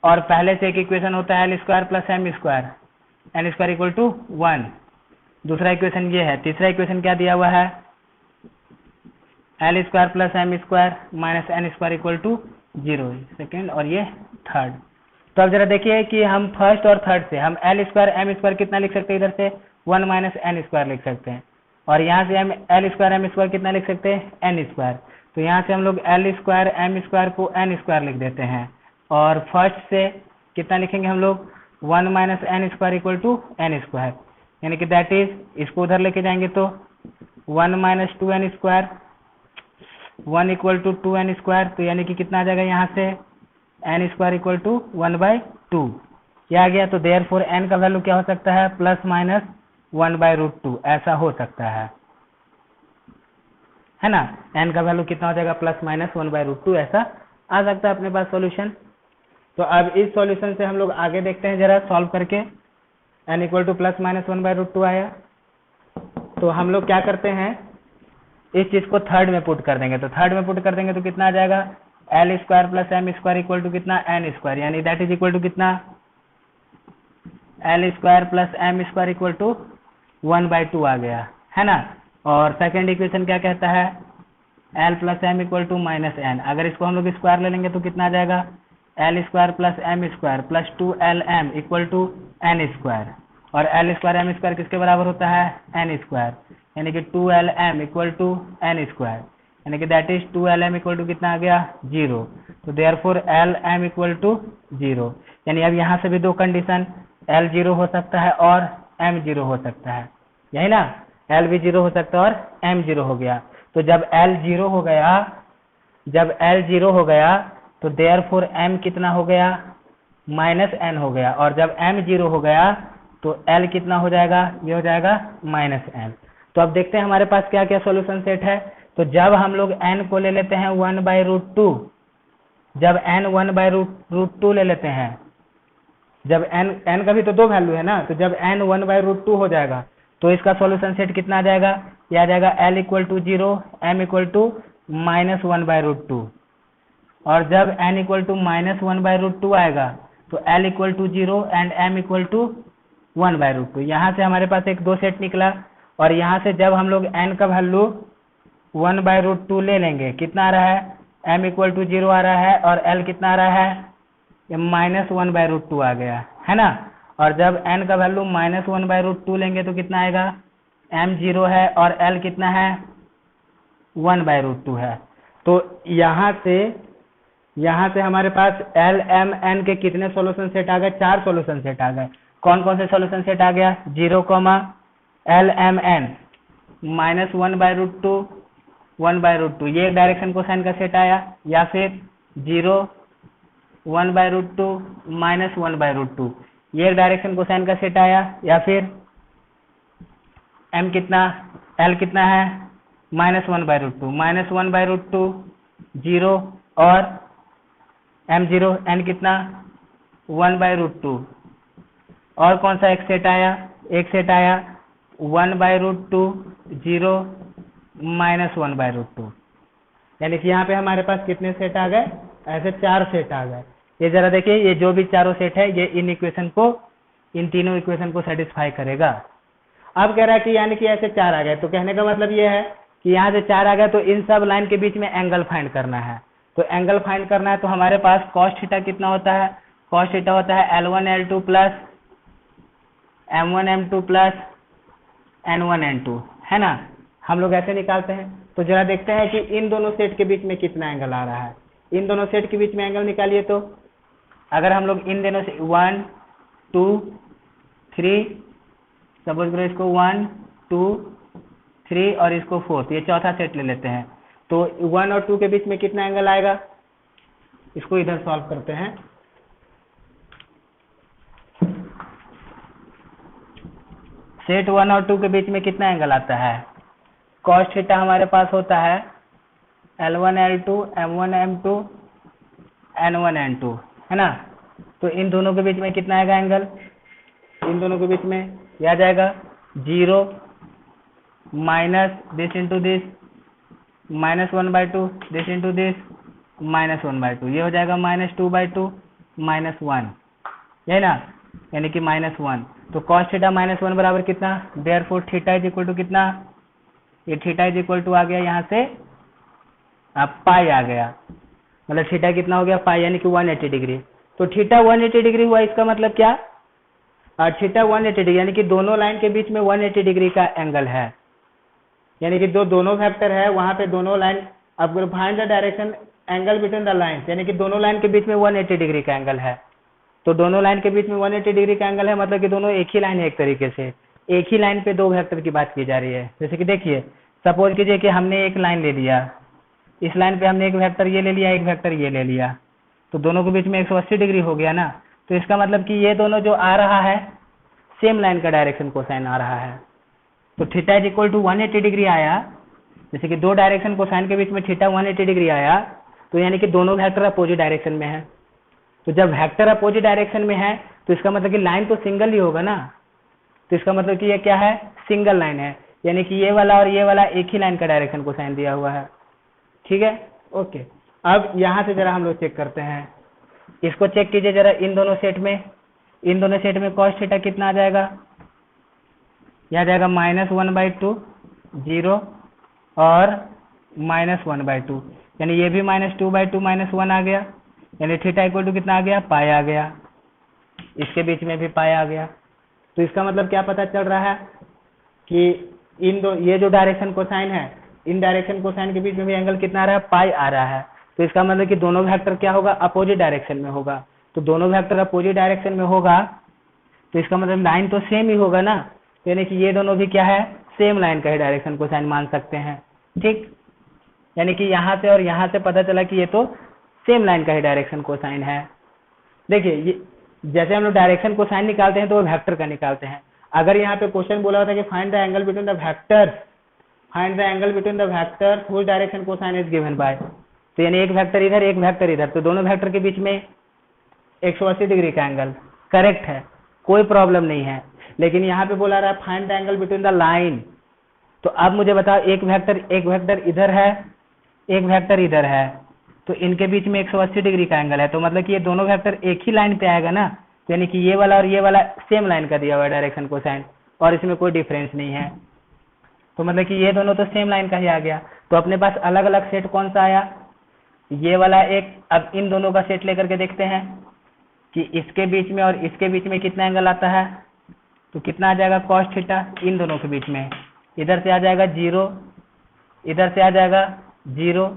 और पहले से एक इक्वेशन होता है L² + M² N² = 1। दूसरा इक्वेशन ये है। तीसरा इक्वेशन क्या दिया हुआ है, L² + M² - N² = 0, सेकेंड और ये थर्ड। तो अब जरा देखिए कि हम फर्स्ट और थर्ड से हम L² M² कितना लिख सकते हैं, इधर से 1 - N² लिख सकते हैं और यहाँ से हम L² M² कितना लिख सकते हैं, N²। तो यहाँ से हम लोग L² M² को N² लिख देते हैं और फर्स्ट से कितना लिखेंगे हम लोग 1 - N² = N², यानी कि दैट इज, इसको उधर लेके जाएंगे तो 1 - 2N², 1 = 2N²। तो यानी कि कितना आ जाएगा यहाँ से N² = 1/2 ये आ गया। तो देयरफॉर N का वैल्यू क्या हो सकता है, ±1/√2 ऐसा हो सकता है ना। N का वैल्यू कितना हो जाएगा, ±1/√2 ऐसा आ सकता है अपने पास सॉल्यूशन। तो अब इस सॉल्यूशन से हम लोग आगे देखते हैं जरा सॉल्व करके। N = ±1/√2 आया। तो हम लोग क्या करते हैं, इस चीज को थर्ड में पुट कर देंगे। तो थर्ड में पुट कर देंगे तो कितना आ जाएगा, L² + M² = कितना, N², यानी दैट इज इक्वल टू कितना, L² + M² = 1/2 आ गया, है ना। और सेकेंड इक्वेशन क्या कहता है, L + M = -N। अगर इसको हम लोग स्क्वायर ले लेंगे तो कितना आ जाएगा, L² + M² + 2LM = N²। और L² M² किसके बराबर होता है, N², यानी कि 2LM = N², यानी कि दैट इज 2LM = कितना आ गया, 0। तो देयरफॉर LM = 0, यानी अब यहाँ से भी दो कंडीशन, L 0 हो सकता है और M 0 हो सकता है, यही ना। L भी 0 हो सकता है और M 0 हो गया। तो जब L 0 हो गया तो देयरफॉर M कितना हो गया, -N हो गया। और जब M 0 हो गया तो L कितना हो जाएगा, ये हो जाएगा -N। तो अब देखते हैं हमारे पास क्या क्या सॉल्यूशन सेट है। तो जब हम लोग n को ले लेते हैं 1/√2, जब n 1/√2 ले लेते हैं, जब n का भी तो दो वैल्यू है ना, तो जब n 1/√2 हो जाएगा तो इसका सॉल्यूशन सेट कितना आ जाएगा, ये आ जाएगा L = 0, M = -1/√2। और जब n = -1/√2 आएगा तो L = 0 एंड M = 1/√2। यहाँ से हमारे पास एक दो सेट निकला, और यहाँ से जब हम लोग n का वैल्यू 1/√2 ले लेंगे, कितना आ रहा है, M = 0 आ रहा है, और L कितना आ रहा है, ये -1/√2 आ गया है ना। और जब n का वैल्यू -1/√2 लेंगे तो कितना आएगा, M 0 है और L कितना है, 1/√2 है। तो यहाँ से हमारे पास L, M, N के कितने सॉल्यूशन सेट आ गए, 4 सॉल्यूशन सेट आ गए। कौन कौन से सॉल्यूशन सेट आ गया, 0, L, M, N, -1/√2, 1/√2, ये एक डायरेक्शन कोसाइन का सेट आया, या फिर 0, 1/√2, -1/√2, ये एक डायरेक्शन कोसाइन का सेट आया, या फिर M कितना, L कितना है, -1/√2, -1/√2, 0 और M 0, N कितना, 1/√2। और कौन सा एक सेट आया, 1/√2, 0, -1/√2। यानी कि यहाँ पे हमारे पास कितने सेट आ गए, ऐसे 4 सेट आ गए। ये जरा देखिए, ये जो भी चारों सेट है ये इन तीनों इक्वेशन को सेटिस्फाई करेगा। अब कह रहा है कि यानी कि ऐसे 4 आ गए, तो कहने का मतलब ये है कि यहाँ से 4 आ गए तो इन सब लाइन के बीच में एंगल फाइंड करना है। तो एंगल फाइंड करना है तो हमारे पास cos थीटा कितना होता है, cos थीटा होता है L1 L2 plus M1 M2 plus N1 N2, है ना। हम लोग ऐसे निकालते हैं। तो जरा देखते हैं कि इन दोनों सेट के बीच में कितना एंगल आ रहा है। इन दोनों सेट के बीच में एंगल निकालिए। तो अगर हम लोग इन दोनों से 1 2 3, सपोज करो इसको 1 2 3 और इसको 4, ये चौथा सेट ले लेते हैं। तो 1 और 2 के बीच में कितना एंगल आएगा, इसको इधर सॉल्व करते हैं। सेट 1 और 2 के बीच में कितना एंगल आता है, cos थीटा हमारे पास होता है L1 L2 M1 M2 N1 N2, है ना। तो इन दोनों के बीच में कितना आएगा एंगल, इन दोनों के बीच में यह आ जाएगा 0 minus this into this, -1/2 this into this, -1/2, ये हो जाएगा -2/2 -1, है ना, यानी कि -1। तो cos थीटा -1 बराबर कितना, therefore theta is equal to कितना, ये थीटा इज इक्वल टू आ गया यहाँ से पाई आ गया, मतलब थीटा कितना हो गया पाई, यानी कि 180 डिग्री। तो थीटा 180 डिग्री हुआ, इसका मतलब क्या, थीटा 180 डिग्री यानी कि दोनों लाइन के बीच में 180 डिग्री का एंगल है, यानी कि दोनों वेक्टर है वहां पे दोनों लाइन। अब find the direction angle between the line, यानी कि दोनों लाइन के बीच में 180 डिग्री का एंगल है। तो दोनों लाइन के बीच में 180 डिग्री का एंगल है, मतलब कि दोनों एक ही लाइन है, एक तरीके से एक ही लाइन पे दो वेक्टर की बात की जा रही है। जैसे कि देखिए, सपोज कीजिए कि हमने एक लाइन ले लिया, इस लाइन पे हमने एक वेक्टर ये ले लिया, एक वेक्टर ये ले लिया, तो दोनों के बीच में 180 डिग्री हो गया ना। तो इसका मतलब कि ये दोनों जो आ रहा है सेम लाइन का डायरेक्शन कोसाइन आ रहा है। तो theta is equal to 180 degree आया, जैसे कि दो डायरेक्शन कोसाइन के बीच में थीटा 180 डिग्री आया, तो यानी कि दोनों वेक्टर अपोजिट डायरेक्शन में है। तो जब वेक्टर अपोजिट डायरेक्शन में है तो इसका मतलब कि लाइन तो सिंगल ही होगा ना। तो इसका मतलब कि ये क्या है, सिंगल लाइन है, यानी कि ये वाला और ये वाला एक ही लाइन का डायरेक्शन कोसाइन दिया हुआ है। ठीक है, ओके। अब यहाँ से जरा हम लोग चेक करते हैं, इसको चेक कीजिए जरा, इन दोनों सेट में cos थीटा कितना आ जाएगा, यह आ जाएगा -1/2 0 और -1/2, यानी ये भी -2/2 -1 आ गया, यानी थीटा इक्वल टू कितना आ गया, पाई आ गया, इसके बीच में भी पाई आ गया। तो इसका मतलब क्या पता चल रहा है कि ये जो डायरेक्शन कोसाइन है, इन डायरेक्शन कोसाइन के बीच में भी एंगल कितना आ रहा है, पाई आ रहा है। तो इसका मतलब कि दोनों वेक्टर क्या होगा, अपोजिट डायरेक्शन में होगा। तो दोनों वेक्टर अपोजिट डायरेक्शन में होगा तो इसका मतलब लाइन तो सेम ही होगा ना, यानी कि ये दोनों भी क्या है, सेम लाइन का ही डायरेक्शन कोसाइन मान सकते हैं। ठीक, यानी कि यहाँ से और यहाँ से पता चला कि ये तो सेम लाइन का ही डायरेक्शन कोसाइन है। देखिए, जैसे हम लोग डायरेक्शन कोसाइन निकालते हैं तो वो वेक्टर का निकालते हैं। अगर यहाँ पे क्वेश्चन बोला होता है कि find the angle between the vectors find the angle between the vector whose direction cosine is given by. तो यानी एक वेक्टर इधर एक वेक्टर इधर, तो दोनों वेक्टर के बीच में 180 डिग्री का एंगल करेक्ट है, कोई प्रॉब्लम नहीं है। लेकिन यहाँ पे बोला रहा है find the angle between the line. तो अब मुझे बताओ एक वेक्टर इधर है, एक वेक्टर इधर है, तो इनके बीच में 180 डिग्री का एंगल है, तो मतलब कि ये दोनों वेक्टर एक ही लाइन पे आएगा ना। तो यानी कि ये वाला और ये वाला सेम लाइन का दिया हुआ है डायरेक्शन कोसाइन, और इसमें कोई डिफरेंस नहीं है, तो मतलब कि ये दोनों तो सेम लाइन का ही आ गया। तो अपने पास अलग अलग सेट कौन सा आया, ये वाला एक। अब इन दोनों का सेट लेकर के देखते हैं कि इसके बीच में और इसके बीच में कितना एंगल आता है। तो कितना आ जाएगा कॉस थीटा इन दोनों के बीच में, इधर से आ जाएगा 0, इधर से आ जाएगा 0,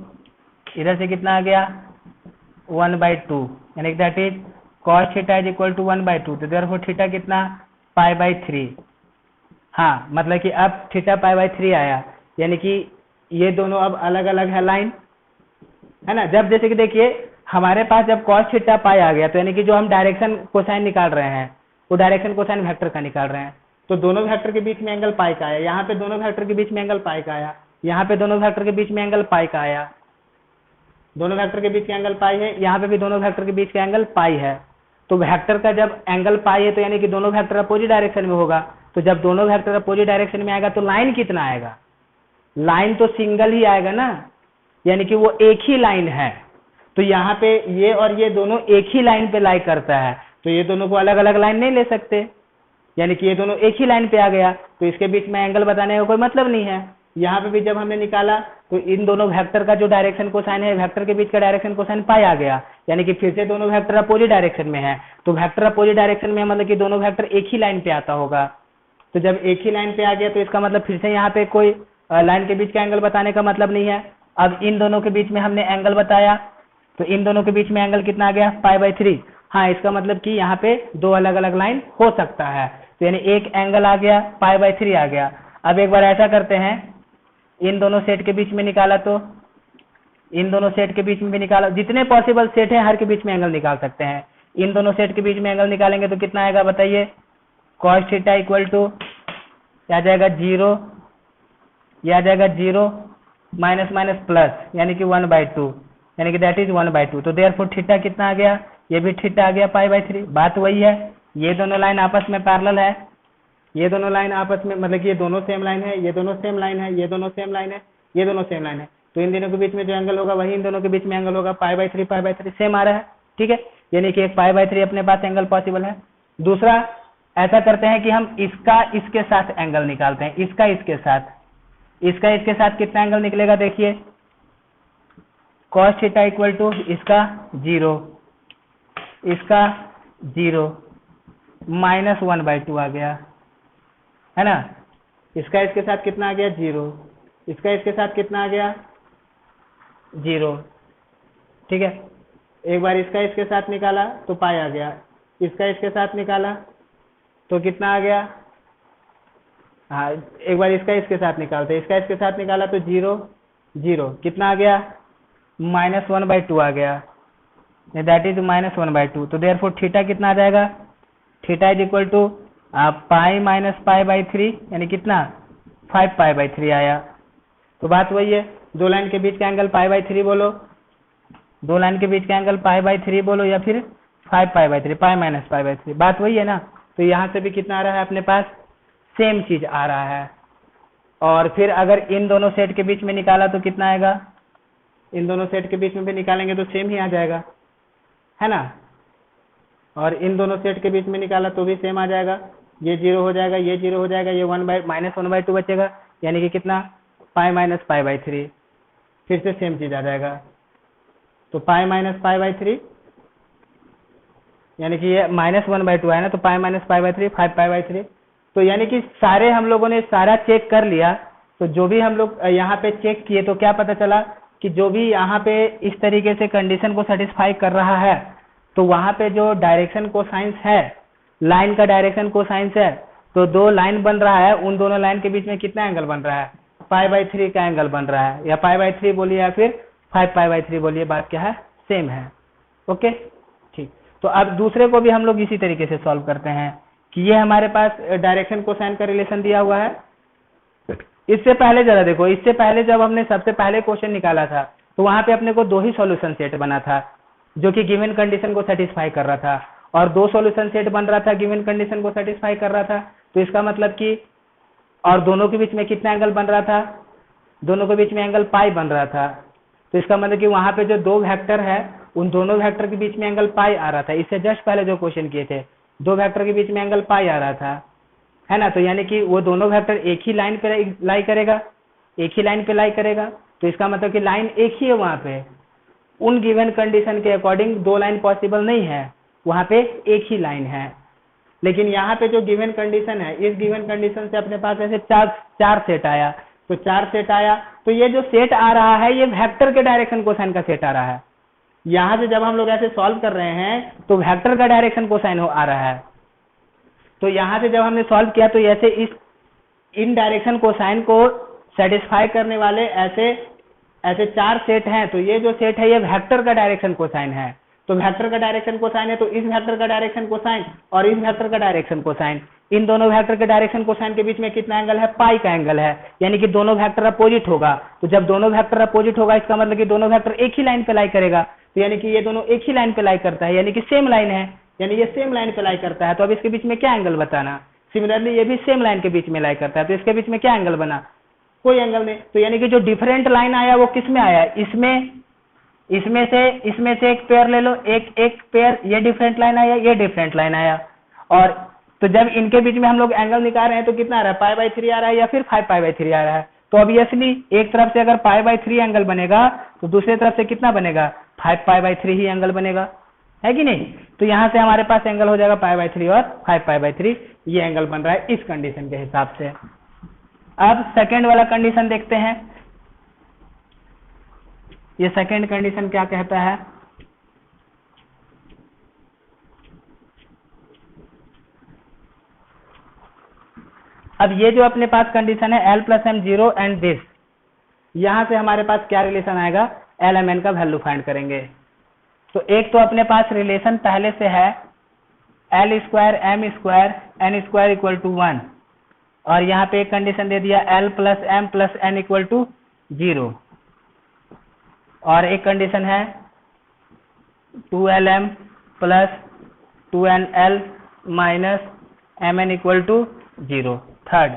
इधर से कितना आ गया 1/2, यानी that is cos theta is equal to 1/2। तो देयरफॉर थीटा कितना π/3। हाँ, मतलब कि अब थीटा π/3 आया, यानी कि ये दोनों अब अलग अलग है लाइन, है ना। जब जैसे कि देखिए हमारे पास जब cos थीटा पाई आ गया, तो यानी कि जो हम डायरेक्शन कोसाइन निकाल रहे हैं वो डायरेक्शन कोसाइन वेक्टर का निकाल रहे हैं। तो दोनों वेक्टर के बीच में एंगल पाई का आया, यहाँ पे दोनों वेक्टर के बीच में एंगल पाई का आया, यहाँ पे दोनों वेक्टर के बीच में एंगल पाई का आया, दोनों वेक्टर के बीच का एंगल पाई है, यहाँ पे भी दोनों वेक्टर के बीच का एंगल पाई है। तो वेक्टर का जब एंगल पाई है तो यानी कि दोनों वेक्टर अपोजिट डायरेक्शन में होगा। तो जब दोनों वेक्टर अपोजिट डायरेक्शन में आएगा तो लाइन कितना आएगा, लाइन तो सिंगल ही आएगा ना, यानी कि वो एक ही लाइन है। तो यहाँ पे ये और ये दोनों एक ही लाइन पे लाई करता है, तो ये दोनों को अलग अलग लाइन नहीं ले सकते, यानी कि ये दोनों एक ही लाइन पे आ गया, तो इसके बीच में एंगल बताने का कोई मतलब नहीं है। यहाँ पे भी जब हमने निकाला तो इन दोनों वेक्टर का जो डायरेक्शन कोसाइन है, वेक्टर के बीच का डायरेक्शन कोसाइन पाई आ गया, यानी कि फिर से दोनों वेक्टर अपोजिट डायरेक्शन में है। तो वेक्टर अपोजिट डायरेक्शन में मतलब कि दोनों वेक्टर एक ही लाइन पे आता होगा। तो जब एक ही लाइन पे आ गया तो इसका मतलब फिर से यहाँ पे कोई लाइन के बीच का एंगल बताने का मतलब नहीं है। अब इन दोनों के बीच में हमने एंगल बताया, तो इन दोनों के बीच में एंगल कितना आ गया π/3। हाँ, इसका मतलब कि यहाँ पे दो अलग अलग लाइन हो सकता है, तो यानी एक एंगल आ गया π/3 आ गया। अब एक बार ऐसा करते हैं, इन दोनों सेट के बीच में निकाला, तो इन दोनों सेट के बीच में भी निकाला, जितने पॉसिबल सेट है हर के बीच में एंगल निकाल सकते हैं। इन दोनों सेट के बीच में एंगल निकालेंगे तो कितना आएगा बताइए, cos थीटा इक्वल टू आ जाएगा 0, ये आ जाएगा 0 माइनस माइनस प्लस, यानी कि 1/2, यानी कि दैट इज 1/2। तो देयरफॉर थीटा कितना आ गया, ये भी थीटा आ गया π/3। बात वही है, ये दोनों लाइन आपस में पैरेलल है, ये दोनों लाइन आपस में मतलब कि ये दोनों सेम लाइन है, ये दोनों सेम लाइन है, ये दोनों सेम लाइन है, ये दोनों सेम लाइन है। तो इन दोनों के बीच में जो एंगल होगा वही इन दोनों के बीच में एंगल होगा, π/3 सेम आ रहा है, ठीक है। यानी कि एक π/3 अपने पास एंगल पॉसिबल है। दूसरा ऐसा करते हैं कि हम इसका इसके साथ एंगल निकालते हैं, इसका इसके साथ, इसका इसके साथ कितना एंगल निकलेगा देखिए, cos थीटा इक्वल टू इसका 0, इसका 0 माइनस 1/2 आ गया, है ना। इसका इसके साथ कितना आ गया 0, इसका इसके साथ कितना आ गया 0, ठीक है। एक बार इसका इसके साथ निकाला तो पाई आ गया, इसका इसके साथ निकाला तो कितना आ गया, हाँ एक बार इसका इसके साथ निकालते, इसका इसके साथ निकाला तो 0 0 कितना आ गया -1/2 आ गया, दैट इज -1/2। तो देयरफॉर थीटा कितना आ जाएगा, theta is equal to pi minus π/3, यानी कितना 5π/3 आया। तो बात वही है, दो लाइन के बीच का एंगल π/3 बोलो, दो लाइन के बीच का एंगल π/3 बोलो, या फिर 5π/3, पाई माइनस π/3, बात वही है ना। तो यहाँ से भी कितना आ रहा है अपने पास, सेम चीज आ रहा है। और फिर अगर इन दोनों सेट के बीच में निकाला तो कितना आएगा, इन दोनों सेट के बीच में भी निकालेंगे तो सेम ही आ जाएगा, है ना। और इन दोनों सेट के बीच में निकाला तो भी सेम आ जाएगा, ये 0 हो जाएगा, ये 0 हो जाएगा, ये -1/2 बचेगा, यानी कि कितना पाई माइनस π/3, फिर से सेम चीज आ जाएगा। तो पाई माइनस π/3, यानी कि ये -1/2 है ना, तो पाई माइनस π/3 5π/3। तो यानी कि सारे हम लोगों ने सारा चेक कर लिया। तो जो भी हम लोग यहाँ पे चेक किए तो क्या पता चला कि जो भी यहाँ पे इस तरीके से कंडीशन को सेटिस्फाई कर रहा है, तो वहां पे जो डायरेक्शन कोसाइंस है, लाइन का डायरेक्शन कोसाइंस है, तो दो लाइन बन रहा है, उन दोनों लाइन के बीच में कितना एंगल बन रहा है, π/3 का एंगल बन रहा है, या π/3 बोलिए या फिर 5π/3 बोलिए, बात क्या है, सेम है। ओके ठीक। तो अब दूसरे को भी हम लोग इसी तरीके से सॉल्व करते हैं कि ये हमारे पास डायरेक्शन कोसाइन का रिलेशन दिया हुआ है, इससे पहले जरा देखो, इससे पहले जब हमने सबसे पहले क्वेश्चन निकाला था तो वहां पे अपने को 2 ही सॉल्यूशन सेट बना था जो कि गिवन कंडीशन को सेटिस्फाई कर रहा था, और 2 सॉल्यूशन सेट बन रहा था गिवन कंडीशन को सेटिस्फाई कर रहा था। तो इसका मतलब कि और दोनों के बीच में कितना एंगल बन रहा था, दोनों के बीच में एंगल पाई बन रहा था। तो इसका मतलब कि वहां पे जो 2 वेक्टर है उन दोनों वेक्टर के बीच में एंगल पाई आ रहा था। इससे जस्ट पहले जो क्वेश्चन किए थे 2 वेक्टर के बीच में एंगल पाई आ रहा था, है ना। तो यानी कि वो दोनों वेक्टर एक ही लाइन पे लाई करेगा, एक ही लाइन पे लाई करेगा। तो इसका मतलब कि लाइन एक ही है वहां पे। उन गिवन कंडीशन के अकॉर्डिंग 2 लाइन पॉसिबल नहीं है, वहां पे एक ही लाइन है। लेकिन यहाँ पे जो गिवन कंडीशन है, इस गिवन कंडीशन से अपने पास ऐसे चार सेट आया। तो 4 सेट आया, तो ये जो सेट आ रहा है ये वेक्टर के डायरेक्शन कोसाइन का सेट आ रहा है। यहाँ से जब हम लोग ऐसे सॉल्व कर रहे हैं तो वेक्टर का डायरेक्शन कोसाइन आ रहा है। तो यहाँ से जब हमने सॉल्व किया तो ऐसे इन डायरेक्शन कोसाइन को सेटिस्फाई करने वाले ऐसे 4 सेट हैं। तो ये जो सेट है ये वेक्टर का डायरेक्शन कोसाइन है। तो वेक्टर का डायरेक्शन कोसाइन है तो इस वेक्टर का डायरेक्शन कोसाइन और इस वेक्टर का डायरेक्शन कोसाइन, इन दोनों वेक्टर के डायरेक्शन कोसाइन के बीच में कितना एंगल है, पाई का एंगल है। यानी कि दोनों वेक्टर अपोजिट होगा। तो जब दोनों वेक्टर अपोजिट होगा इसका मतलब कि दोनों वेक्टर एक ही लाइन पे लाई करेगा। तो यानी कि ये दोनों एक ही लाइन पे लाई करता है, यानी कि सेम लाइन है, यानी ये सेम लाइन पे लाई करता है। तो अब इसके बीच में क्या एंगल बताना। सिमिलरली ये भी सेम लाइन के बीच में लाई करता है, तो इसके बीच में क्या एंगल बना, कोई एंगल नहीं। तो यानी कि जो डिफरेंट लाइन आया वो किस में आया, इसमें से एक पेयर ले लो, एक पेयर ये डिफरेंट लाइन आया, ये डिफरेंट लाइन आया। और तो जब इनके बीच में हम लोग एंगल निकाल रहे हैं तो कितना आ रहा है, π/3 आ रहा है या फिर 5π/3 आ रहा है। तो ऑब्वियसली एक तरफ से अगर π/3 एंगल बनेगा तो दूसरी तरफ से कितना बनेगा, 5π/3 ही एंगल बनेगा, है कि नहीं। तो यहां से हमारे पास एंगल हो जाएगा π/3 और 5π/3, ये एंगल बन रहा है इस कंडीशन के हिसाब से। अब सेकेंड वाला कंडीशन देखते हैं। ये सेकेंड कंडीशन क्या कहता है, अब ये जो अपने पास कंडीशन है L + M 0 एंड दिस, यहां से हमारे पास क्या रिलेशन आएगा, LMN का वैल्यू फाइंड करेंगे। तो एक तो अपने पास रिलेशन पहले से है L² M² N² = 1, और यहाँ पे एक कंडीशन दे दिया L + M + N = 0, और एक कंडीशन है 2LM + 2NL - MN = 0 थर्ड,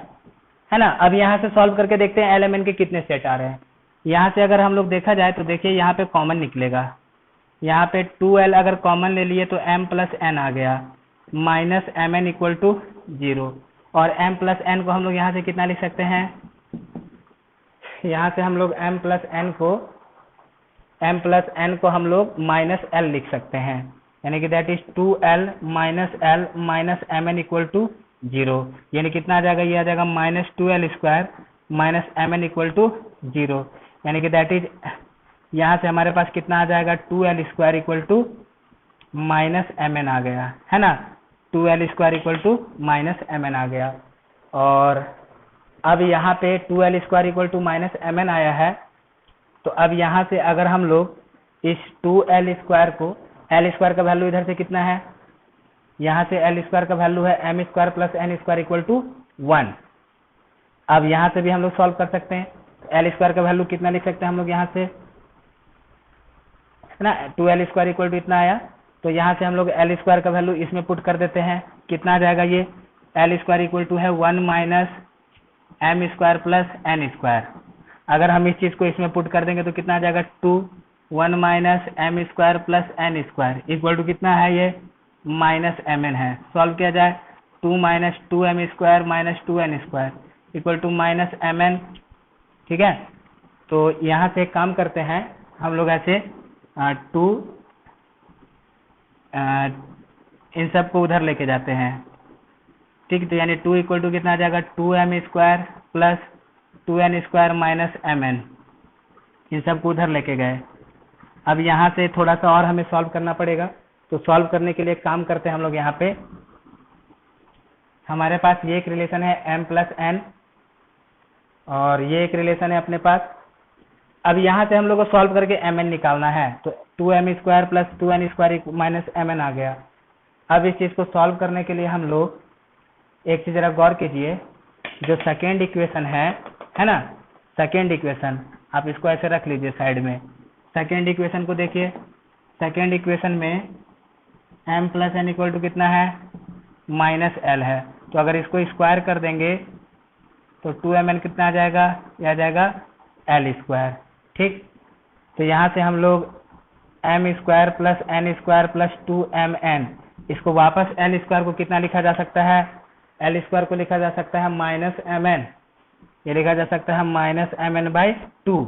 है ना। अब यहाँ से सॉल्व करके देखते हैं LMN के कितने सेट आ रहे हैं। यहाँ से अगर हम लोग देखा जाए तो देखिए यहाँ पे कॉमन निकलेगा, यहाँ पे 2L अगर कॉमन ले लिए तो M + N आ गया माइनस MN = 0, और M + N को हम लोग यहाँ से कितना लिख सकते हैं, यहाँ से हम लोग M + N को हम लोग -L लिख सकते हैं, यानी कि that is 2L - L - MN = 0, यानी कितना आ जाएगा, ये आ जाएगा -2L² - MN = 0, यानी कि दैट इज यहाँ से हमारे पास कितना आ जाएगा, 2L² - MN आ गया, है ना। 2L² - MN आ गया। और अब यहाँ पे 2L² - MN आया है, तो अब यहाँ से अगर हम लोग इस 2L² को, L² का वैल्यू इधर से कितना है, यहाँ से L² का वैल्यू है M² + N² = 1। अब यहाँ से भी हम लोग सॉल्व कर सकते हैं। L² का वैल्यू कितना लिख सकते हैं हम लोग यहाँ से, है ना, 2L² इतना आया, तो यहाँ से हम लोग L² का वैल्यू इसमें पुट कर देते हैं, कितना आ जाएगा, ये L² है 1 - M² + N²। अगर हम इस चीज को इसमें पुट कर देंगे तो कितना आ जाएगा, 1 - M² + N² इक्वल टू कितना है, ये -MN है। सॉल्व किया जाए 2 - 2M² - 2N² equal to -MN, ठीक है। तो यहाँ से एक काम करते हैं हम लोग, ऐसे इन सब को उधर लेके जाते हैं, ठीक। तो यानी 2 इक्वल टू कितना आ जाएगा, 2M² + 2N² - MN, इन सब को उधर लेके गए। अब यहाँ से थोड़ा सा और हमें सॉल्व करना पड़ेगा। तो सॉल्व करने के लिए काम करते हैं हम लोग, यहाँ पे हमारे पास ये एक रिलेशन है M + N, और ये एक रिलेशन है अपने पास। अब यहाँ से हम लोग को सॉल्व करके MN निकालना है, तो 2M² + 2N² - MN आ गया। अब इस चीज को सॉल्व करने के लिए हम लोग एक चीज जरा गौर कीजिए, जो सेकेंड इक्वेशन है है ना। सेकेंड इक्वेशन आप इसको ऐसे रख लीजिए साइड में। सेकेंड इक्वेशन को देखिए, सेकेंड इक्वेशन में m plus N equal to कितना है, -l है। तो अगर इसको स्क्वायर कर देंगे तो 2mn कितना आ जाएगा, यह आ जाएगा l स्क्वायर। ठीक, तो यहाँ से हम लोग m square plus n square plus 2mn, इसको वापस l स्क्वायर को कितना लिखा जा सकता है, l स्क्वायर को लिखा जा सकता है -mn, ये लिखा जा सकता है -mn/2।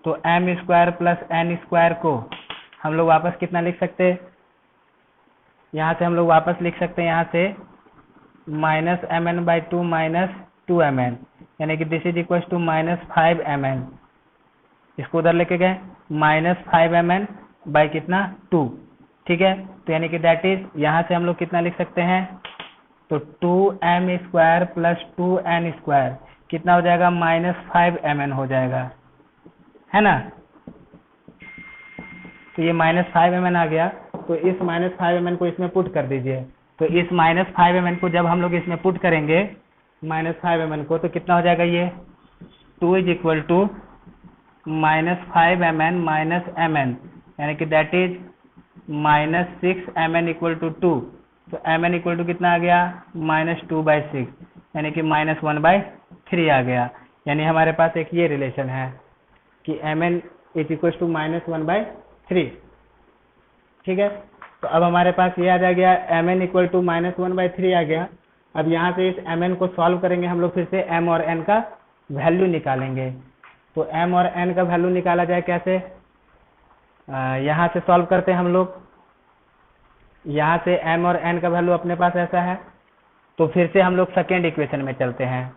तो m square plus n square को हम लोग वापस कितना लिख सकते हैं, यहाँ से हम लोग वापस लिख सकते हैं यहाँ से -mn/2 -2mn, यानी कि this is equal to -5mn। इसको उधर लेके गए -5mn बाई कितना 2। ठीक है, तो यानी कि दैट इज यहाँ से हम लोग कितना लिख सकते हैं, तो 2m square plus 2n square कितना हो जाएगा, -5mn हो जाएगा, है ना। तो ये -5mn आ गया, तो इस -5mn को इसमें पुट कर दीजिए। तो इस -5mn को जब हम लोग इसमें पुट करेंगे -5mn को, तो कितना हो जाएगा, ये 2 is equal to -5mn minus mn, यानी कि that is -6mn equal to 2। तो mn इक्वल टू कितना आ गया, -2/6, यानी कि -1/3 आ गया। यानी हमारे पास एक ये रिलेशन है कि mn इज इक्वल टू -1/3। ठीक है, तो अब हमारे पास ये आ गया mn इक्वल टू -1/3 आ गया। अब यहाँ से इस mn को सॉल्व करेंगे हम लोग, फिर से m और n का वैल्यू निकालेंगे। तो m और n का वैल्यू निकाला जाए कैसे, यहाँ से सॉल्व करते हैं हम लोग। यहाँ से m और n का वैल्यू अपने पास ऐसा है, तो फिर से हम लोग सेकेंड इक्वेशन में चलते हैं।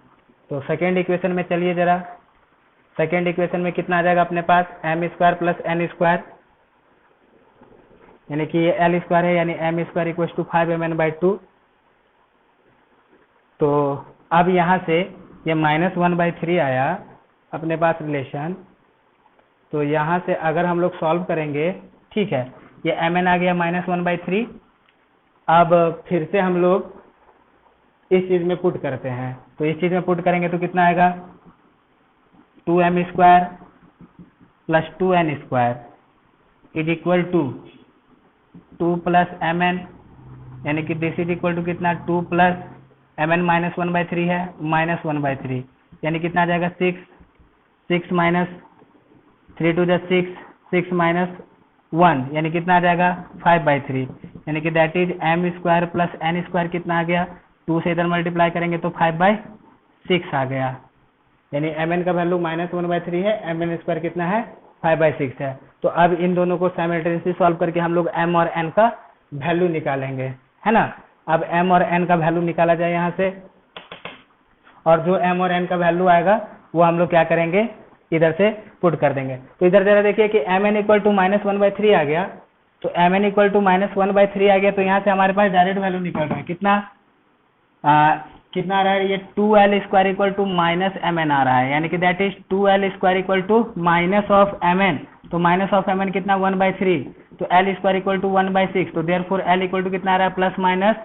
तो सेकेंड इक्वेशन में चलिए जरा। सेकेंड इक्वेशन में कितना आ जाएगा अपने पास, m square plus n square, यानी कि ये l स्क्वायर है, यानी m square equal to 5mn/2। तो अब यहाँ से ये -1/3 आया अपने पास रिलेशन। तो यहाँ से अगर हम लोग सॉल्व करेंगे, ठीक है, ये mn आ गया -1/3। अब फिर से हम लोग इस चीज में पुट करते हैं। तो इस चीज में पुट करेंगे तो कितना आएगा, 2m square plus 2n square is equal to 2 plus mn, यानी कि दिस इज इक्वल टू कितना, 2 प्लस mn -1/3 है, -1/3, यानी कितना आ जाएगा 6, 6 माइनस 3 टू 6, 6 माइनस 1, यानी कितना आ जाएगा 5/3, यानी कि that is m square plus n square कितना आ गया, 2 से इधर मल्टीप्लाई करेंगे तो 5/6 आ गया। यानी mn का वैल्यू -1/3 है, mn स्क्वायर कितना है 5/6 है। तो अब इन दोनों को साइमल्टेनियसली सॉल्व करके हम लोग m और n का वैल्यू निकालेंगे, है ना। अब m और n का वैल्यू निकाला जाए यहाँ से, और जो m और n का वैल्यू आएगा वो हम लोग क्या करेंगे, इधर से पुट कर देंगे। तो इधर जरा देखिए कि mn इक्वल टू -1/3 आ गया। तो mn इक्वल टू -1/3 आ गया, तो यहाँ से हमारे पास डायरेक्ट वैल्यू निकल रहा है कितना, कितना आ रहा है, ये 2l square equal to -mn आ रहा है, यानी कि that is 2l square equal to minus of mn। तो माइनस ऑफ mn कितना 1/3, तो l स्क्वायर इक्वल टू 1/6, तो देयरफॉर l इक्वल टू कितना आ रहा है, प्लस माइनस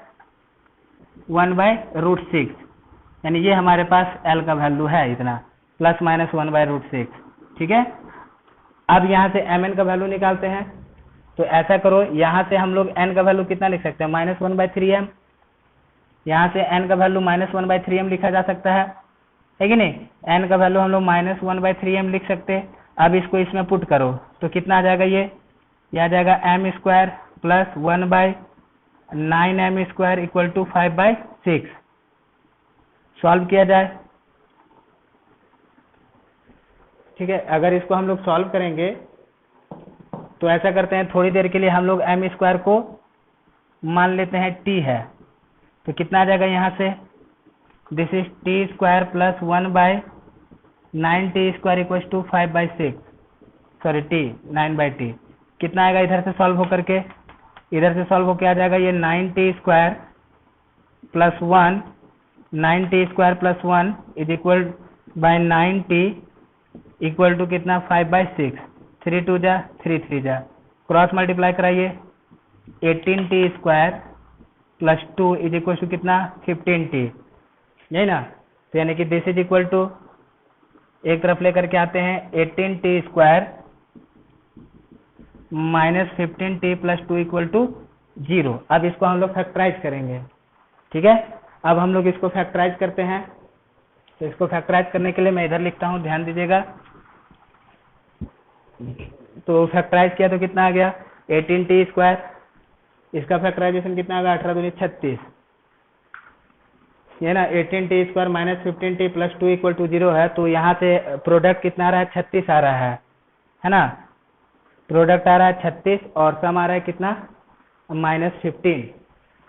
1/√6, यानी ये हमारे पास l का वैल्यू है इतना, प्लस माइनस 1/√6। ठीक है, अब यहाँ से mn का वैल्यू निकालते हैं। तो ऐसा करो, यहाँ से हम लोग n का वैल्यू कितना लिख सकते हैं, -1/3m। यहाँ से n का वैल्यू -1/3m लिखा जा सकता है कि नहीं। n का वैल्यू हम लोग -1/3m लिख सकते हैं। अब इसको इसमें पुट करो तो कितना आ जाएगा, ये आ जाएगा m square plus 1/9m square equal to 5/6। Solve किया जाए, ठीक है। अगर इसको हम लोग सॉल्व करेंगे तो ऐसा करते हैं, थोड़ी देर के लिए हम लोग m स्क्वायर को मान लेते हैं t है। तो कितना आ जाएगा यहाँ से, this is t square plus 1/9t square equal to 5/6, sorry t 9/t। कितना आएगा इधर से सॉल्व होकर के, इधर से सॉल्व होकर आ जाएगा ये 9t square plus 1, 9t square plus 1 is equal by 9t equal to कितना 5/6, 3 2 जा 3 3 जा, क्रॉस मल्टीप्लाई कराइए, 18t square plus 2 is equal to कितना 15t, यही ना। तो यानी कि दिस इज इक्वल टू एक तरफ लेकर के आते हैं 18t square minus 15t plus 2 equal to 0। अब इसको हम लोग फैक्टराइज करेंगे, ठीक है। अब हम लोग इसको फैक्टराइज करते हैं, तो इसको फैक्टराइज करने के लिए मैं इधर लिखता हूं, ध्यान दीजिएगा। तो फैक्टराइज किया तो कितना आ गया 18t स्क्वायर, इसका फैक्टराइजेशन कितना आ गया 18 दूनी 36, ये ना 18t square minus 15t plus 2 equal to 0 है। तो यहाँ से प्रोडक्ट कितना आ रहा है 36 आ रहा है ना। प्रोडक्ट आ रहा है 36 और सम आ रहा है कितना -15।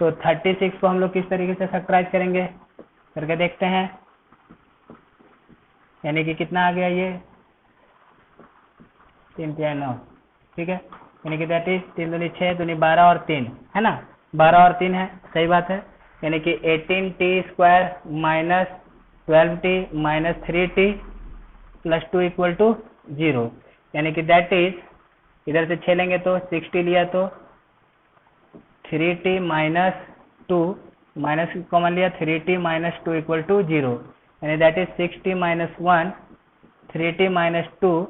तो 36 को हम लोग किस तरीके से फैक्टराइज करेंगे करके देखते हैं, यानी कि कितना आ गया ये 3 3 9, ठीक है। यानी कि दैट इज 3 दूनी 6 दूनी 12 और 3 है ना, 12 और 3 है, सही बात है। यानी कि 18t square minus 12t minus 3t plus 2 equal to 0, यानी कि दैट इज इधर से 6 लेंगे तो 60 लिया तो 3t माइनस 2 माइनस कॉमन लिया 3t माइनस 2 इक्वल टू 0, यानी that is 6t minus 1 3t minus 2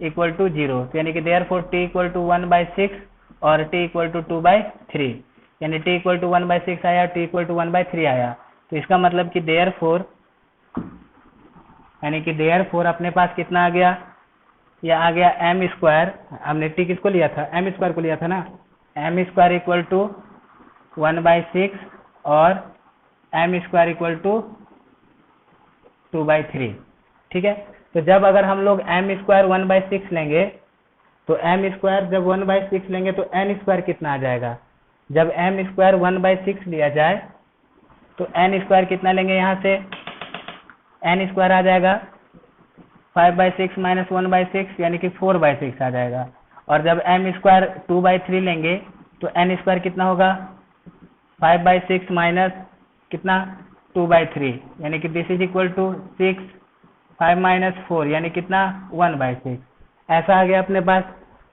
equal to 0। यानी कि देयरफॉर t इक्वल टू 1/6 और t इक्वल टू 2/3, यानी t इक्वल टू 1/6 आया, t इक्वल टू 1/3 आया। तो इसका मतलब कि देयरफॉर, यानी कि देयरफॉर अपने पास कितना आ गया, यह आ गया m स्क्वायर, हमने t किसको लिया था m स्क्वायर को लिया था ना, m स्क्वायर इक्वल टू 1/6 और m स्क्वायर इक्वल टू 2/3, ठीक है। तो जब अगर हम लोग m स्क्वायर 1/6 लेंगे तो m स्क्वायर जब 1/6 लेंगे तो n स्क्वायर कितना आ जाएगा, जब m स्क्वायर 1/6 लिया जाए तो n स्क्वायर कितना लेंगे, यहाँ से n स्क्वायर आ जाएगा 5/6 माइनस 1/6 यानी कि 4/6 आ जाएगा। और जब m स्क्वायर 2/3 लेंगे तो n स्क्वायर कितना होगा 5/6 माइनस कितना 2/3, यानी कि this is equal to 6 5 minus 4 यानी कितना 1/6, ऐसा आ गया अपने पास।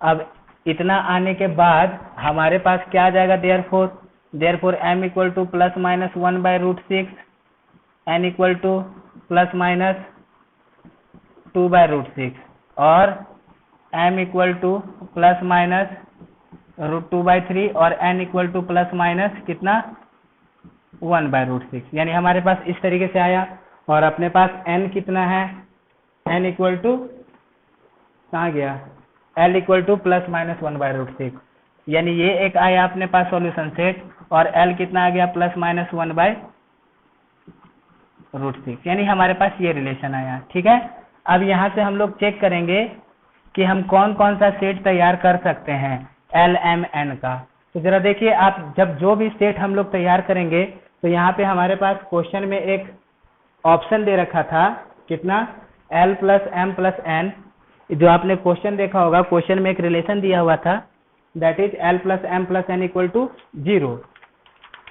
अब इतना आने के बाद हमारे पास क्या आ जाएगा, therefore m equal two plus minus 1/√6, n equal two plus minus 2/√6 और m equal two plus minus √2/3 और n equal two plus minus कितना 1/√6, यानी हमारे पास इस तरीके से आया। और अपने पास n कितना है, n इक्वल टू कहाँ गया, l equal two plus minus 1/√6, यानी ये एक आया अपने पास सॉल्यूशन सेट, और l कितना आ गया प्लस माइनस 1/√6, यानी हमारे पास ये रिलेशन आया, ठीक है। अब यहाँ से हम लोग चेक करेंगे कि हम कौन कौन सा सेट तैयार कर सकते हैं l m n का। तो जरा देखिए आप, जब जो भी सेट हम लोग तैयार करेंगे तो यहाँ पे हमारे पास क्वेश्चन में एक ऑप्शन दे रखा था कितना l plus m plus n, जो आपने क्वेश्चन देखा होगा, क्वेश्चन में एक रिलेशन दिया हुआ था that is l plus m plus n equal to 0,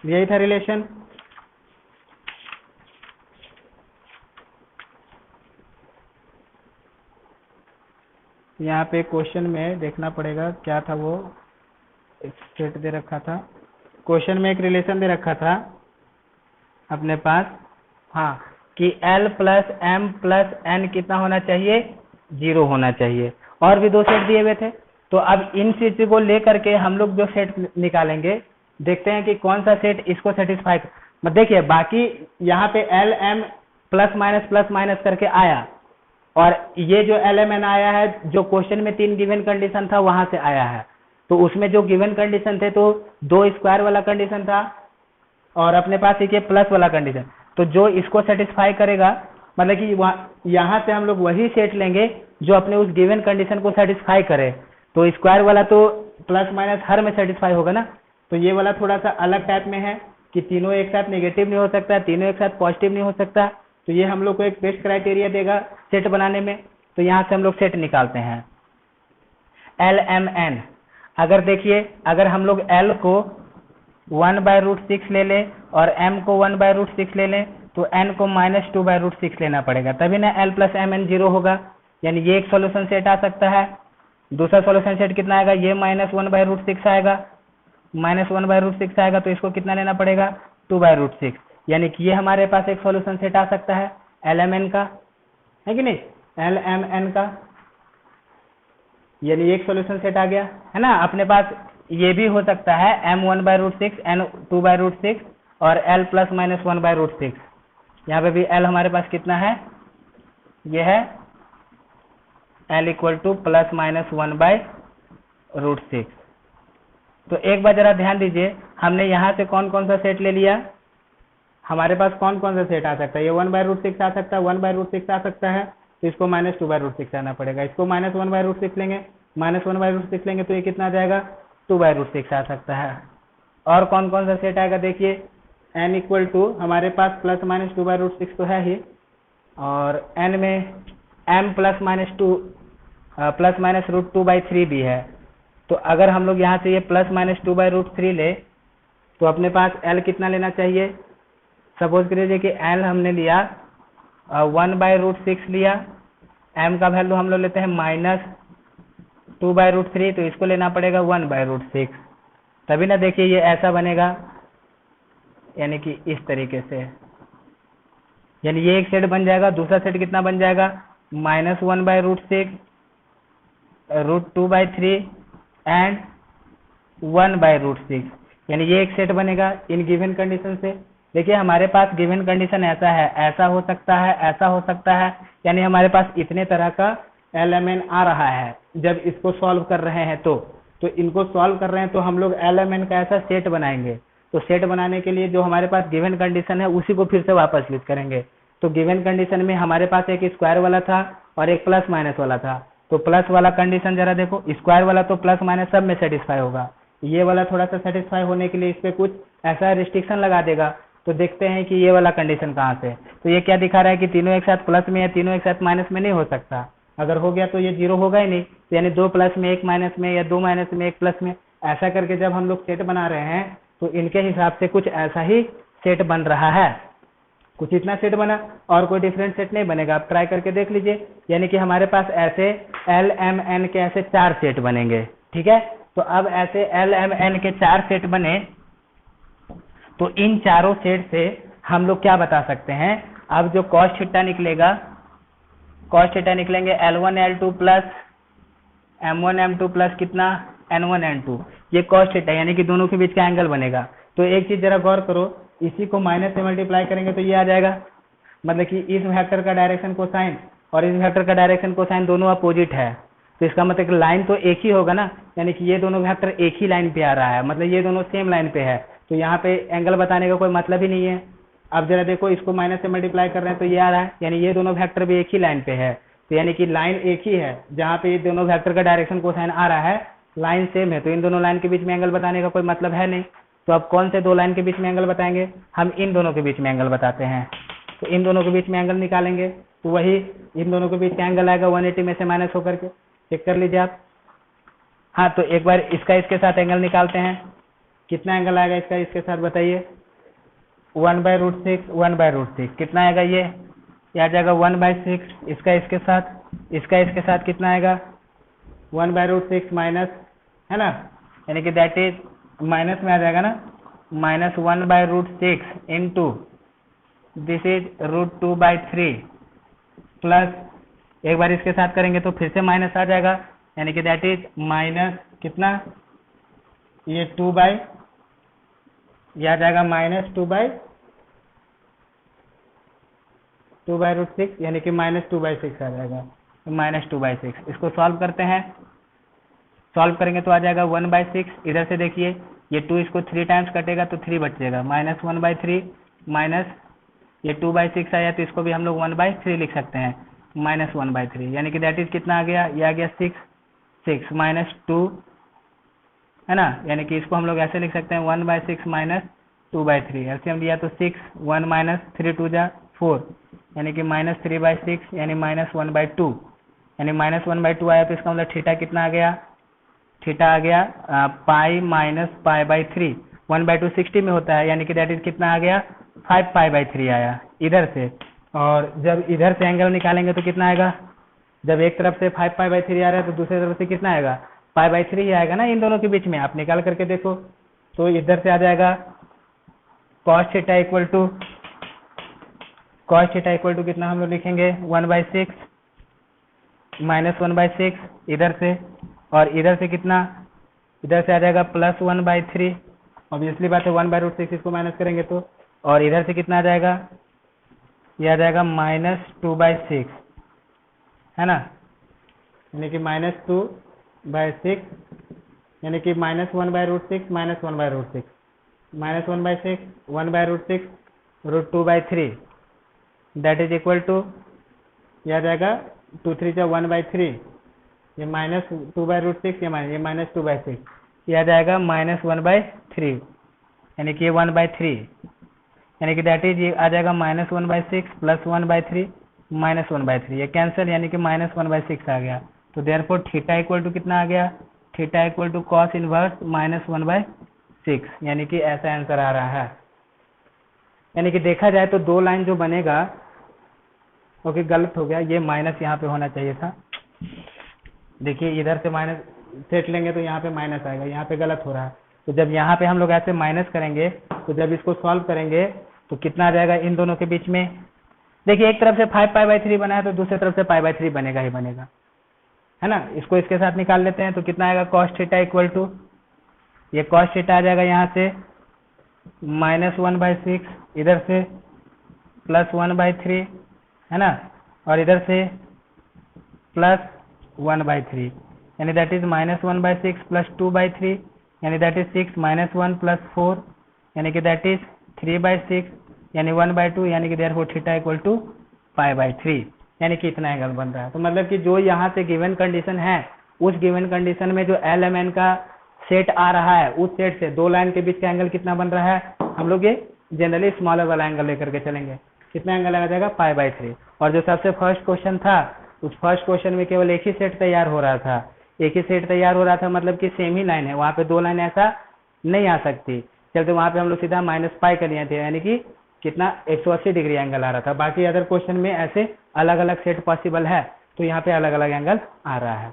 यही था रिलेशन। यहाँ पे क्वेश्चन में देखना पड़ेगा क्या था, वो एक सेट दे रखा था, क्वेश्चन में एक रिलेशन दे रखा था अपने पास, हाँ, कि l plus m plus n कितना होना चाहिए 0 होना चाहिए, और भी 2 सेट दिए हुए थे। तो अब इन सेट को लेकर के हम लोग जो सेट निकालेंगे, देखते हैं कि कौन सा सेट इसको सेटिस्फाई कर। देखिए बाकी यहाँ पे l m प्लस माइनस करके आया, और ये जो l m n आया है जो क्वेश्चन में 3 गिवन कंडीशन था वहां से आया है। तो उसमें जो गिवन कंडीशन थे तो 2 स्क्वायर वाला कंडीशन था और अपने पास एक प्लस वाला कंडीशन, तो जो इसको सेटिस्फाई करेगा, मतलब कि यहाँ से हम लोग वही सेट लेंगे जो अपने उस गिवन कंडीशन को सेटिस्फाई करे। तो स्क्वायर वाला तो प्लस माइनस हर में सेटिस्फाई होगा ना, तो ये वाला थोड़ा सा अलग टाइप में है कि तीनों एक साथ नेगेटिव नहीं हो सकता, तीनों एक साथ पॉजिटिव नहीं हो सकता। तो ये हम लोग को एक बेस्ट क्राइटेरिया देगा सेट बनाने में। तो यहाँ से हम लोग सेट निकालते हैं l m n। अगर देखिए, अगर हम लोग l को 1/√6 ले लें और m को 1/√6 ले लें तो n को -2/√6 लेना पड़ेगा, तभी ना l प्लस m n 0 होगा। यानी ये एक सॉल्यूशन सेट आ सकता है। दूसरा सॉल्यूशन सेट कितना आएगा, ये -1/√6 आएगा, -1/√6 आएगा, तो इसको कितना लेना पड़ेगा 2/√6, यानी कि ये हमारे पास एक सॉल्यूशन सेट आ सकता है l m n का। है कि नहीं, एल एम एन का, यानी एक सॉल्यूशन सेट आ गया है ना। अपने पास ये भी हो सकता है m1/√6 n2/√6 और l ± 1/√6। यहाँ पे भी l हमारे पास कितना है, ये है l = ±1/√6। तो एक बार जरा ध्यान दीजिए, हमने यहाँ से कौन कौन सा सेट ले लिया, हमारे पास कौन कौन सा सेट आ सकता है, ये 1/√6 आ सकता है, 1/√6 आ सकता है, तो इसको -2/√6 आना पड़ेगा। इसको -1/√6 लेंगे, -1/√6 लेंगे तो ये कितना आ जाएगा, 2/√6 आ सकता है। और कौन कौन सा सेट आएगा देखिए, n = हमारे पास ±2/√6 तो है ही, और n में m ±√2/3 भी है। तो अगर हम लोग यहाँ से ये ±2/√3 ले तो अपने पास l कितना लेना चाहिए, सपोज करिए कि l हमने लिया 1/√6 लिया, m का वैल्यू हम लोग लेते हैं -2/√3, तो इसको लेना पड़ेगा 1/√6, तभी ना देखिए ये ऐसा बनेगा, यानी कि इस तरीके से, यानी ये एक सेट बन जाएगा। दूसरा सेट कितना बन जाएगा, -1/√6 √2/3 एंड 1/√6, यानी ये एक सेट बनेगा इन गिवन कंडीशन से। देखिए हमारे पास गिवन कंडीशन ऐसा है, ऐसा हो सकता है, ऐसा हो सकता है, यानी हमारे पास इतने तरह का LMN आ रहा है। जब इसको सॉल्व कर रहे हैं तो इनको सॉल्व कर रहे हैं तो हम लोग LMN का ऐसा सेट बनाएंगे। तो सेट बनाने के लिए जो हमारे पास गिवन कंडीशन है उसी को फिर से वापस लिख करेंगे। तो गिवन कंडीशन में हमारे पास एक स्क्वायर वाला था और एक प्लस माइनस वाला था। तो प्लस वाला कंडीशन जरा देखो, स्क्वायर वाला तो प्लस माइनस सब में सेटिस्फाई होगा, ये वाला थोड़ा सा सेटिस्फाई होने के लिए इस पे कुछ ऐसा रिस्ट्रिक्शन लगा देगा। तो देखते हैं कि ये वाला कंडीशन कहाँ से, तो ये क्या दिखा रहा है कि तीनों एक साथ प्लस में या तीनों एक साथ माइनस में नहीं हो सकता। अगर हो गया तो ये जीरो होगा ही नहीं, तो यानी 2 प्लस में 1 माइनस में या 2 माइनस में 1 प्लस में, ऐसा करके जब हम लोग सेट बना रहे हैं तो इनके हिसाब से कुछ ऐसा ही सेट बन रहा है। कुछ इतना सेट बना और कोई डिफरेंट सेट नहीं बनेगा, आप ट्राई करके देख लीजिए। यानी कि हमारे पास ऐसे LMN के ऐसे 4 सेट बनेंगे, ठीक है। तो अब ऐसे LMN के 4 सेट बने तो इन चारों सेट से हम लोग क्या बता सकते हैं, अब जो cos थीटा निकलेगा, cos थीटा निकलेंगे L1 L2 plus M1 M2 plus कितना N1 N2, ये cos थीटा यानी कि दोनों के बीच का एंगल बनेगा। तो एक चीज जरा गौर करो, इसी को माइनस से मल्टीप्लाई करेंगे तो ये आ जाएगा, मतलब कि इस वेक्टर का डायरेक्शन कोसाइन और इस वेक्टर का डायरेक्शन कोसाइन दोनों अपोजिट है। तो इसका मतलब कि लाइन तो एक ही होगा ना, यानी कि ये दोनों वेक्टर एक ही लाइन पे आ रहा है, मतलब ये दोनों सेम लाइन पे है, तो यहाँ पे एंगल बताने का कोई मतलब ही नहीं है। अब जरा देखो, इसको माइनस से मल्टीप्लाई कर रहे हैं तो ये आ रहा है, यानी ये दोनों वेक्टर भी एक ही लाइन पे है, तो यानी कि लाइन एक ही है, जहाँ पे ये दोनों वेक्टर का डायरेक्शन कोसाइन आ रहा है लाइन सेम है, तो इन दोनों लाइन के बीच में एंगल बताने का कोई मतलब है नहीं। तो अब कौन से दो लाइन के बीच में एंगल बताएंगे, हम इन दोनों के बीच में एंगल बताते हैं। तो इन दोनों के बीच में एंगल निकालेंगे तो वही इन दोनों के बीच का एंगल आएगा 180 में से माइनस होकर के, चेक कर लीजिए आप। हाँ, तो एक बार इसका इसके साथ एंगल निकालते हैं, कितना एंगल आएगा इसका इसके साथ बताइए, 1/√6 1/√6 कितना आएगा, ये आ जाएगा 1/6, इसका इसके साथ कितना आएगा 1/√6 माइनस, है ना, यानी कि दैट इज माइनस में आ जाएगा ना, -1/√6 इंटू दिस इज √2/3 प्लस, एक बार इसके साथ करेंगे तो फिर से माइनस आ जाएगा, यानी कि दैट इज माइनस कितना, ये 2/, यह आ जाएगा -2/√6, यानी कि -2/6 आ जाएगा, -2/6। इसको सॉल्व करते हैं, सॉल्व करेंगे तो आ जाएगा 1/6, इधर से देखिए ये 2 इसको 3 टाइम्स कटेगा तो 3 बचेगा, -1/3 माइनस ये 2/6 आया तो इसको भी हम लोग 1/3 लिख सकते हैं, -1/3, यानी कि दैट इज कितना आ गया, ये आ गया 6 -2, है ना, यानी कि इसको हम लोग ऐसे लिख सकते हैं 1/6 माइनस 2/3, एलसीएम लिया तो 6, 1 माइनस 3 2 जा 4, यानी कि -3/6 यानी -1/2, यानी -1/2 आया तो इसका मतलब थीटा कितना आ गया, थीटा आ गया पाई माइनस π/3, 1/2 60 में होता है, यानी कि दैट इज कितना आ गया 5 π/3 आया इधर से। और जब इधर से एंगल निकालेंगे तो कितना आएगा, जब एक तरफ से 5 π/3 आ रहा है तो दूसरी तरफ से कितना आएगा π/3 ही आएगा ना इन दोनों के बीच में, आप निकाल करके देखो तो इधर से आ जाएगा cos theta equal to
cos theta equal to कितना हम लोग लिखेंगे 1/6 माइनस 1/6 इधर से, और इधर से कितना, इधर से आ जाएगा +1/3। ऑब्वियसली बात है 1/√6 इसको माइनस करेंगे तो, और इधर से कितना आ जाएगा, ये आ जाएगा -2/6, है ना, यानी कि -2/6, यानी कि -1/√6 -1/√6 -1/6 1/√6 √2/3 दैट इज इक्वल टू, यह आ जाएगा 2 3 जा 1/3, ये -2/√6, ये -2/6, ये आ जाएगा -1/3, यानी कि ये 1/3, यानी कि दैट इज ये आ जाएगा -1/6 + 1/3 -1/3, ये कैंसिल, यानी कि -1/6 आ गया। तो देयरफॉर थीटा इक्वल टू कितना आ गया, theta equal to cos inverse -1/6, यानी कि ऐसा आंसर आ रहा है। यानी कि देखा जाए तो दो लाइन जो बनेगा, ओके गलत हो गया, ये माइनस यहाँ पे होना चाहिए था। देखिए इधर से माइनस सेट लेंगे तो यहाँ पे माइनस आएगा, यहाँ पे गलत हो रहा है। तो जब यहाँ पे हम लोग ऐसे माइनस करेंगे तो जब इसको सॉल्व करेंगे तो कितना आ जाएगा इन दोनों के बीच में। देखिए एक तरफ से 5π/3 बना है तो दूसरी तरफ से π/3 बनेगा ही बनेगा, है ना। इसको इसके साथ निकाल लेते हैं तो कितना आएगा, cos थीटा इक्वल टू, ये cos थीटा आ जाएगा यहाँ से -1/6, इधर से +1/3, है ना, और इधर से +1/3, यानी दैट इज -1/6 + 2/3, यानी दैट इज 6 -1 + 4, यानी कि दैट इज 3/6, यानी 1/2, यानी कि देयरफॉर थीटा इक्वल टू π/3, यानी कि इतना एंगल बन रहा है। तो मतलब कि जो यहाँ से गिवन कंडीशन है, उस गिवन कंडीशन में जो LMN का सेट आ रहा है, उस सेट से दो लाइन के बीच का एंगल कितना बन रहा है, हम लोग ये जनरली स्मॉलर वाला एंगल लेकर के चलेंगे। कितना एंगल आ जाएगा, π/3। और जो सबसे फर्स्ट क्वेश्चन था, उस फर्स्ट क्वेश्चन में केवल एक ही सेट तैयार हो रहा था, एक ही सेट तैयार हो रहा था, मतलब कि सेम ही लाइन है, वहां पे दो लाइन ऐसा नहीं आ सकती। चलते वहां पे हम लोग सीधा -π कर लिए थे, यानी कि कितना 180 डिग्री एंगल आ रहा था। बाकी अदर क्वेश्चन में ऐसे अलग अलग सेट पॉसिबल है, तो यहाँ पे अलग अलग एंगल आ रहा है।